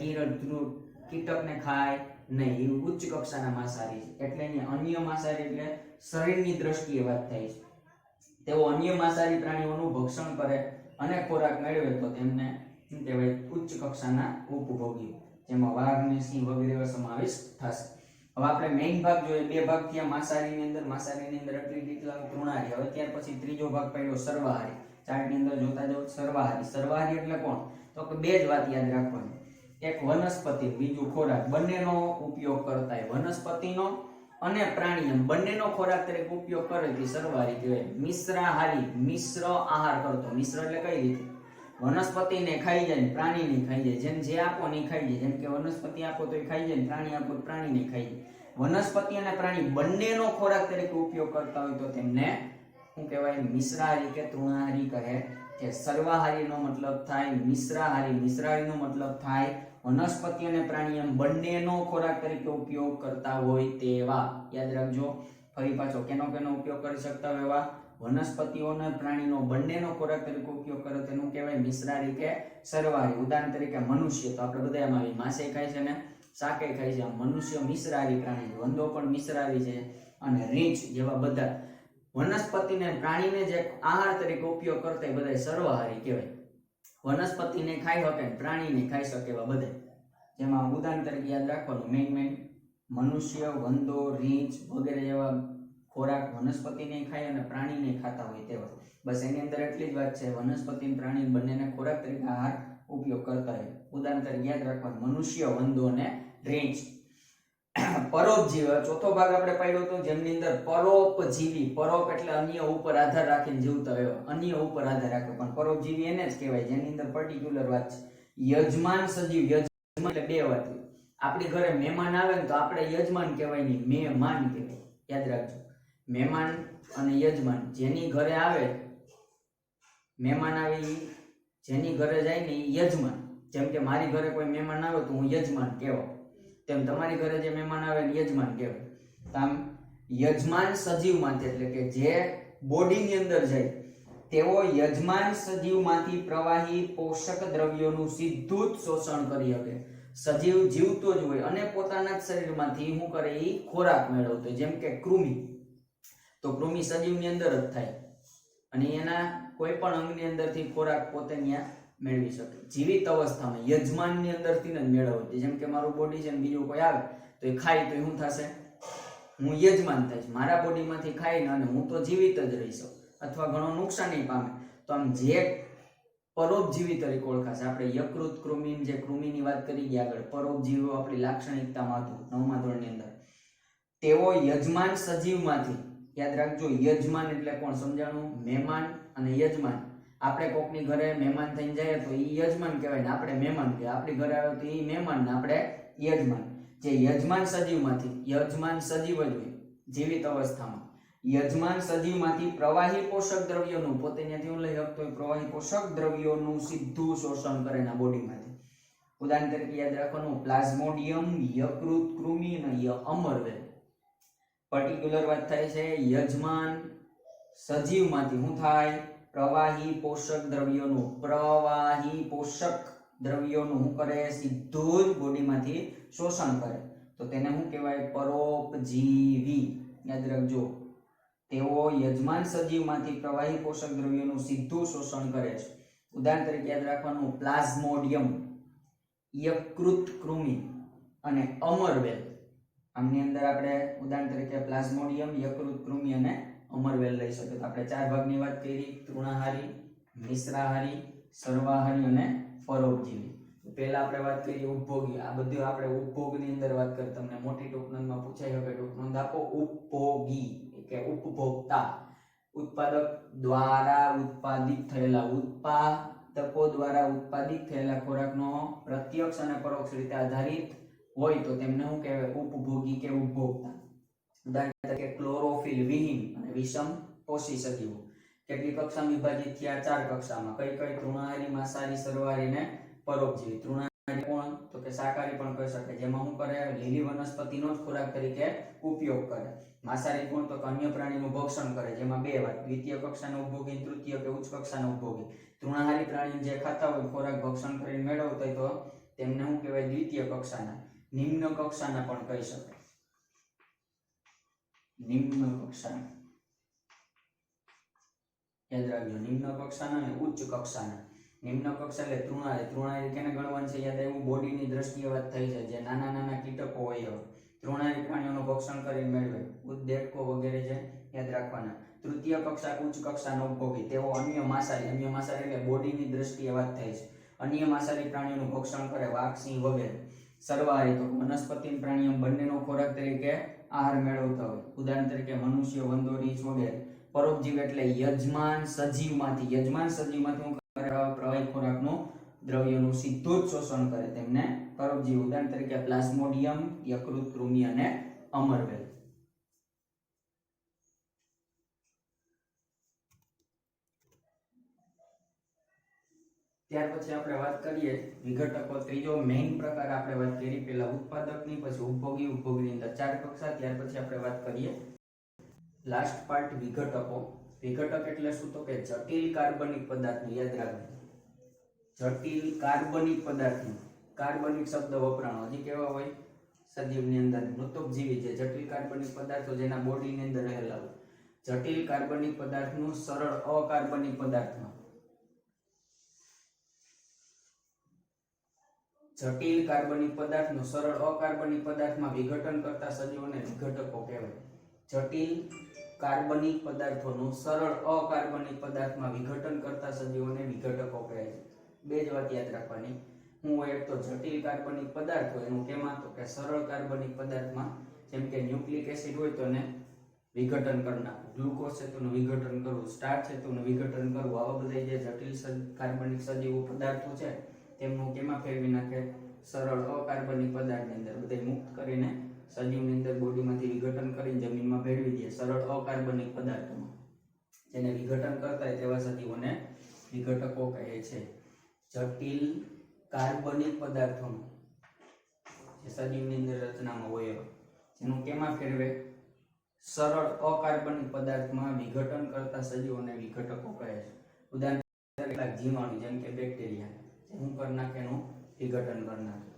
કીટકને ખાય નહીં, એ ઉચ્ચ કક્ષાના માંસાહારી છે. એટલે અહીંયા અન્ય માંસાહારી એટલે શરીરની દ્રષ્ટિએ વાત થાય છે. તેઓ અન્ય માંસાહારી પ્રાણીઓનું ભક્ષણ કરે અને ખોરાક મેળવે તો તેમને શું કહેવાય? ઉચ્ચ કક્ષાના ઉપભોગી, જેમાં વાઘ ને સિંહ વગેરે સમાવેશ થશે. હવે આપણે મેઇન ભાગ જોઈએ, બે ભાગ થયા માંસાહારીની અંદર આટલી ડિટેલ આવે તૃણાહારી. હવે ત્યાર પછી ત્રીજો ભાગ પડ્યો સર્વાહારી. ચાર્ટની અંદર જોતા જાઓ સર્વાહારી એટલે કોણ? તો કે બે જ વાત યાદ રાખવાની, એક વનસ્પતિ, બીજું ખોરાક. બંનેનો ઉપયોગ કરતા હોય, વનસ્પતિનો અને પ્રાણી એમ બંનેનો ખોરાક તરીકે ઉપયોગ કરે તે સર્વાહારી કહેવાય. મિશ્રાહારી, મિશ્ર આહાર કરતો. મિશ્ર એટલે કઈ રીતે? વનસ્પતિને ખાઈ જાય, પ્રાણીને ખાઈ જાય. જેમ જે આપો ને ખાઈ જાય. જેમ કે વનસ્પતિ આપો તો એ ખાઈ જાય, પ્રાણી આપો તો પ્રાણીને ખાઈ જાય. વનસ્પતિ અને પ્રાણી બંનેનો ખોરાક તરીકે ઉપયોગ કરતા હોય તો તેમને શું કહેવાય? મિશ્રાહારી કે તૃણાહારી કહે છે. સર્વાહારીનો મતલબ થાય મિશ્રાહારી. મિશ્રાહારીનો મતલબ થાય વનસ્પતિ અને પ્રાણી એમ બંનેનો ખોરાક તરીકે ઉપયોગ કરતા હોય તેવા. યાદ રાખજો. ફરી પાછો કેનો ઉપયોગ કરી શકતા હોય એવા વનસ્પતિઓ અને પ્રાણીનો બંનેનો ખોરાક તરીકે ઉપયોગ કરે તેનું કહેવાય મિશ્રાહારી કે સર્વાહારી. ઉદાહરણ તરીકે મનુષ્ય, તો આપણે બધા એમાં આવી માંસે ખાય છે ને શાકે ખાય છે. મનુષ્ય મિશ્રાહારી પ્રાણી છે, વંદો પણ મિશ્રાહારી છે, અને રીંછ જેવા બધા વનસ્પતિને પ્રાણીને જે આહાર તરીકે ઉપયોગ કરતા એ બધા સર્વાહારી કહેવાય. વનસ્પતિને ખાઈ શકે, પ્રાણીને ખાઈ શકે એવા બધા. જેમાં ઉદાહરણ તરીકે યાદ રાખવાનું મેઇન મનુષ્ય, વંદો, રીંછ વગેરે જેવા ખોરાક વનસ્પતિને ખાય અને પ્રાણીને ખાતા હોય તેવા. બસ એની અંદર એટલી જ વાત છે, વનસ્પતિ અને પ્રાણી બંનેને ખોરાક તરીકે આહાર ઉપયોગ કરતા હોય. ઉદાહરણ તરીકે યાદ રાખવાનું મનુષ્ય, વંદો અને રીંછ. પરોપજીવી, ચોથો ભાગ આપણે પાડ્યો હતો જેમની અંદર પરોપજીવી. પરોપ એટલે અન્ય ઉપર આધાર રાખીને જીવતા હોય, અન્ય ઉપર આધાર રાખે. પણ પરોપજીવી એને જ કહેવાય જેની અંદર પર્ટિક્યુલર વાત છે. યજમાન સજીવ. યજમાન એટલે બે વાત. આપણી ઘરે મહેમાન આવે ને તો આપણે યજમાન કહેવાય નહીં, મહેમાન કહેવાય. યાદ રાખજો. મહેમાન અને યજમાન. જેની ઘરે આવે મહેમાન આવે, જેની ઘરે જાય ને એ યજમાન. જેમ કે મારી ઘરે કોઈ મહેમાન આવે તો હું યજમાન કહેવાય, તેમ તમારી ઘરે જે મહેમાન આવે ને યજમાન કહેવાય. આમ યજમાન સજીવમાંથી એટલે કે જે બોડીની અંદર જાય તેઓ યજમાન સજીવમાંથી પ્રવાહી પોષક દ્રવ્યોનું સીધું જ શોષણ કરી શકે. સજીવ જીવતો જ હોય અને પોતાના જ શરીરમાંથી શું કરે? એ ખોરાક મેળવતો. જેમ કે કૃમિ, તો કૃમિ સજીવની અંદર જ થાય અને એના કોઈ પણ અંગની અંદરથી ખોરાક પોતે ત્યાં મેળવી શકે. જીવિત અવસ્થામાં યજમાનની અંદરથી જ મેળવતી. જેમ કે મારું બોડી છે ને બીજું કોઈ આવે તો એ ખાય તો શું થશે? હું યજમાન થઈશ. મારા બોડીમાંથી ખાઈને અને હું તો જીવિત જ રહીશ અથવા ઘણું નુકસાની પામે. તો આમ જે પરોપજીવી તરીકે ઓળખાશે. આપણે યકૃત કૃમિ, જે કૃમિની વાત કરી ગયા આગળ, પરોપજીવીઓ આપણી લાક્ષણિકતામાં હતું 9મા ધોરણની અંદર. તેઓ યજમાન સજીવમાંથી, યાદ રાખજો, યજમાન એટલે કોણ સમજાણું? મહેમાન અને યજમાન. આપણે કોકની ઘરે મહેમાન થઈને જાય તો એ યજમાન કહેવાય ને આપણે મહેમાન કહેવાય. આપણી ઘરે આવે તો એ મહેમાન ને આપણે યજમાન. જે યજમાન સજીવમાંથી, યજમાન સજીવ જ હોય જીવિત અવસ્થામાં, યજમાન સજીવમાંથી પ્રવાહી પોષક દ્રવ્યોનું, પોતે ત્યાંથી હું લઈ શકતો હોય પ્રવાહી પોષક દ્રવ્યોનું સીધું શોષણ કરે એના બોડીમાંથી. ઉદાહરણ તરીકે યાદ રાખવાનું પ્લાઝ્મોડિયમ, યકૃત કૃમિ અને અમરવેલ. પર્ટિક્યુલર વાત થાય છે યજમાન સજીવમાંથી શું થાય? પ્રવાહી પોષક દ્રવ્યોનું શું કરે? સીધું જ બોડીમાંથી શોષણ કરે. તો તેને શું કહેવાય? પરોપજીવી. યાદ રાખજો. તેઓ યજમાન સજીવમાંથી પ્રવાહી પોષક દ્રવ્યોનું સીધું શોષણ કરે છે. ઉદાહરણ તરીકે યાદ રાખવાનું પ્લાઝ્મોડિયમ, યકૃત કૃમિ અને અમરવેલ. આમની અંદર આપણે ઉદાહરણ તરીકે પ્લાઝ્મોડિયમ, યકૃત કૃમિ અને અમરવેલ લઈ શકીએ. તો આપણે ચાર ભાગની વાત કરી: તૃણાહારી, મિશ્રાહારી, સર્વાહારી અને પરોપજીવી. પહેલા આપણે વાત કરી ઉપભોગી. આ બધું આપણે ઉપભોગની અંદર વાત કરી. તમને મોટી ટૂંકનોંધમાં પૂછાઈ શકે, ટૂંકનોંધ આપો. ઉપભોગી કે ઉપભોક્તા, ઉત્પાદક દ્વારા ઉત્પાદિત થયેલા, ઉત્પાદકો દ્વારા ઉત્પાદિત થયેલા ખોરાકનો પ્રત્યક્ષ અને પરોક્ષ રીતે આધારિત હોય તો તેમને શું કહેવાય? ઉપભોગી કે ઉપભોક્તા. ઉદાહરણ તરીકે ક્લોરોફિલ વિહીન અને વિષમ પોષી સજીવો. કેટલી કક્ષામાં વિભાજિત થયા? 4 કક્ષામાં. કઈ કઈ? તૃણાહારી, માંસાહારી, સર્વાહારી અને પરોપજીવી. તૃણાહારી કોણ? તો કે શાકાહારી પણ કહી શકાય, જેમાં શું કરે? લીલી વનસ્પતિનો જ ખોરાક તરીકે ઉપયોગ કરે. માંસાહારી કોણ? તો કે અન્ય પ્રાણીનું ભક્ષણ કરે, જેમાં બે વાત: દ્વિતીય કક્ષાનો ઉપભોગી, તૃતીય કે ઉચ્ચ કક્ષાનો ઉપભોગી. તૃણાહારી પ્રાણી જે ખાતા હોય, ખોરાક ભક્ષણ કરીને મેળવતા હોય તો તેમને શું કહેવાય? દ્વિતીય કક્ષાના. નિમ્ન કક્ષાના પણ કહી શકાય. નિમ્ન કક્ષાના યાદ રાખજો. નિમ્ન કક્ષાના અને ઉચ્ચ કક્ષાના. નિમ્ન કક્ષા એટલે તૃણાહારી. તૃણાહારી કેને ગણવાનું છે? યાદ આવ્યું? બોડીની દ્રષ્ટિએ વાત થઈ છે. જે નાના નાના કીટકો હોય તૃણાહારી પ્રાણીઓનું ભક્ષણ કરીને મેળવે. ઉદ, દેડકો વગેરે છે યાદ રાખવાના. તૃતીય કક્ષા ઉચ્ચ કક્ષાનો ઉપભોગી તેઓ અન્ય માંસાહારી એટલે બોડીની દ્રષ્ટિએ વાત થાય છે. અન્ય માંસાહારી પ્રાણીઓનું ભક્ષણ કરે, વાઘ, સિંહ વગેરે. સર્વાહારી તો વનસ્પતિ પ્રાણીઓ બંનેનો ખોરાક તરીકે આહાર મેળવતા હોય. ઉદાહરણ તરીકે મનુષ્ય, વંદો, રીંછ વગેરે. પરોપજીવ એટલે યજમાન સજીવમાંથી શું કરે? પ્રવાહી ખોરાકનું દ્રવ્યોનું સીધું જ શોષણ કરે તેમને પરોપજીવ. ઉદાહરણ તરીકે પ્લાઝ્મોડિયમ, યકૃત, કૃમિ અને અમરવેલ. ત્યાર પછી આપણે વાત કરીએ વિઘટકો. ત્રીજો મેઇન પ્રકાર આપણે વાત કરી પહેલા ઉત્પાદકની, પછી ઉપભોગી. ઉપભોગીની અંદર 4 કક્ષા. ત્યાર પછી આપણે વાત કરીએ લાસ્ટ પાર્ટ વિઘટકો. વિઘટક એટલે શું? તો કે જટિલ કાર્બનિક પદાર્થનું. યાદ રાખજો, જટિલ કાર્બનિક પદાર્થનું. કાર્બનિક શબ્દ વપરાણો. હજી કેવા હોય? સજીવની અંદર મૃતોપજીવી છે જટિલ કાર્બનિક પદાર્થો જેના બોડીની અંદર રહેલા હોય. જટિલ કાર્બનિક પદાર્થનું સરળ અકાર્બનિક પદાર્થમાં, જટિલ કાર્બનિક પદાર્થનું સરળ અકાર્બનિક પદાર્થમાં વિઘટન કરતા સજીવોને વિઘટકો કહેવાય. જટિલ કાર્બનિક પદાર્થોનું સરળ અકાર્બનિક પદાર્થમાં વિઘટન કરતા સજીવોને વિઘટકો કહે છે. બે જ વાત યાદ રાખવાની. હું હોય એક તો જટિલ કાર્બનિક પદાર્થ હોય એનું કેમાં? તો કે સરળ કાર્બનિક પદાર્થમાં. જેમ કે ન્યુક્લિક એસિડ હોય તો એને વિઘટન કરી નાખવું, ગ્લુકોઝ છે તો એનું વિઘટન કરવું, સ્ટાર્ચ છે તો એનું વિઘટન કરવું. આવા બધા જે જટિલ કાર્બનિક સજીવો પદાર્થો છે તેમનું કેમાં ફેરવી નાખે? સરળ અકાર્બનિક પદાર્થની અંદર બધા મુક્ત કરીને સજીવની અંદર બોડીમાંથી વિઘટન કરીને જમીનમાં ભેળવી દે સરળ અકાર્બનિક પદાર્થોમાં. જેને વિઘટન કરતા હોય તેવા સજીવોને વિઘટકો કહે છે. જટિલ કાર્બનિક પદાર્થોનું જે સજીવની અંદર રચનામાં હોય જેનું કેમાં ફેરવે? સરળ અકાર્બનિક પદાર્થમાં વિઘટન કરતા સજીવોને વિઘટકો કહે છે. ઉદાહરણ તરીકે જીવાણુ જેમ કે બેક્ટેરિયા શું કરી નાખે? એનું વિઘટન કરી નાખે.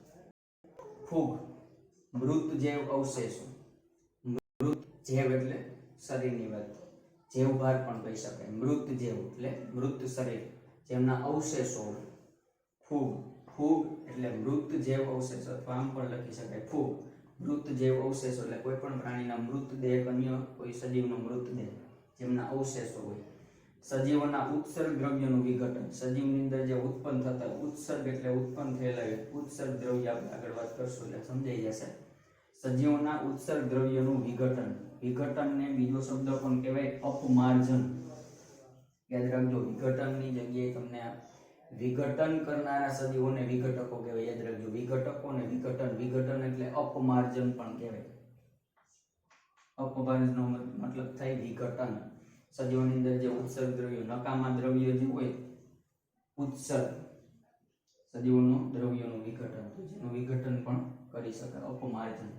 ફૂગ, મૃત જૈવ અવશેષો. મૃત જૈવ એટલે શરીરની વાત, જૈવભાર પણ કહી શકાય. મૃત જૈવ એટલે મૃત શરીર જેમના અવશેષો હોય. ફૂગ, ફૂગ એટલે મૃત જૈવ અવશેષ, અથવા આમ પણ લખી શકાય ફૂગ. મૃત જૈવ અવશેષો એટલે કોઈ પણ પ્રાણીના મૃતદેહ, અન્ય કોઈ સજીવનો મૃતદેહ જેમના અવશેષો હોય. સજીવોના ઉત્સર્ગ દ્રવ્યોનું વિઘટન. સજીવની અંદર જે ઉત્પન્ન થતા, ઉત્સર્ગ એટલે ઉત્પન્ન થયેલા ઉત્સર્ગ દ્રવ્ય, આપણે આગળ વાત કરશું એટલે સમજાઈ જશે. સજીવોના ઉત્સર્ગ દ્રવ્યોનું વિઘટન. વિઘટનને બીજો શબ્દ પણ કહેવાય અપમાર્જન. યાદ રાખજો, વિઘટનની જગ્યાએ તમને વિઘટન કરનારા સજીવોને વિઘટકો કહેવાય. યાદ રાખજો, વિઘટકો ને વિઘટન. વિઘટન એટલે અપમાર્જન પણ કહેવાય. અપમાર્જનનો મતલબ થાય વિઘટન. સજીવોની અંદર જે ઉત્સર્ગ દ્રવ્યો, નકામા દ્રવ્યો જે હોય, ઉત્સર્ગ સજીવોનું દ્રવ્યોનું વિઘટન, તો જેનું વિઘટન પણ કરી શકાય અપમાર્જન.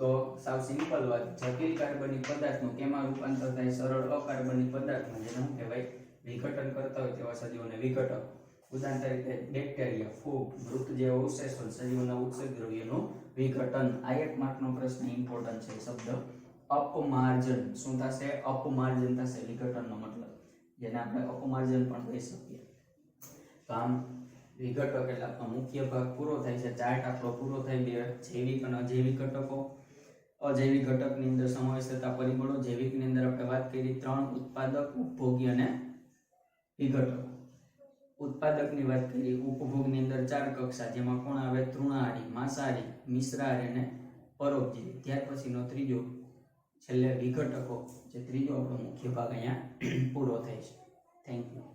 તો સાવ સિમ્પલ વાત, જટિલ કાર્બનિક પદાર્થનું કેમાં રૂપાંતર થાય? સરળ અકાર્બનિક પદાર્થમાં, જેને શું કહેવાય? વિઘટન કરતા હોય તેવા સજીવોને વિઘટક. ઉદાહરણ તરીકે બેક્ટેરિયા, ફૂગ, મૃત જેવા અવશેષો, સજીવોના ઉત્સર્ગ દ્રવ્યોનું વિઘટન. આ એક માર્કનો પ્રશ્ન ઇમ્પોર્ટન્ટ છે શબ્દ અપમાર્જન. શું થશે? અપમાર્જન થશે વિઘટનનો મતલબ, જેને આપણે અપમાર્જન પણ કહી શકીએ. તો આમ વિઘટક એટલે આપણો મુખ્ય ભાગ પૂરો થાય છે. ચાર્ટ આપણો પૂરો થાય. બે જૈવિક અને અજૈવિક ઘટકો. અજૈવિક ઘટકની અંદર સમાવેશ થતા પરિબળો. જૈવિકની અંદર આપણે વાત કરી 3: ઉત્પાદક, ઉપભોગી અને વિઘટક. ઉત્પાદકની વાત કરી. ઉપભોગની અંદર 4 કક્ષા, જેમાં કોણ આવે? તૃણાહારી, માંસાહારી, મિશ્રાહારી અને પરોપજીવી. ત્યાર પછીનો ત્રીજો છેલ્લે વિઘટકો, જે ત્રીજો આપણો મુખ્ય ભાગ અહીંયા પૂરો થાય છે. Thank you.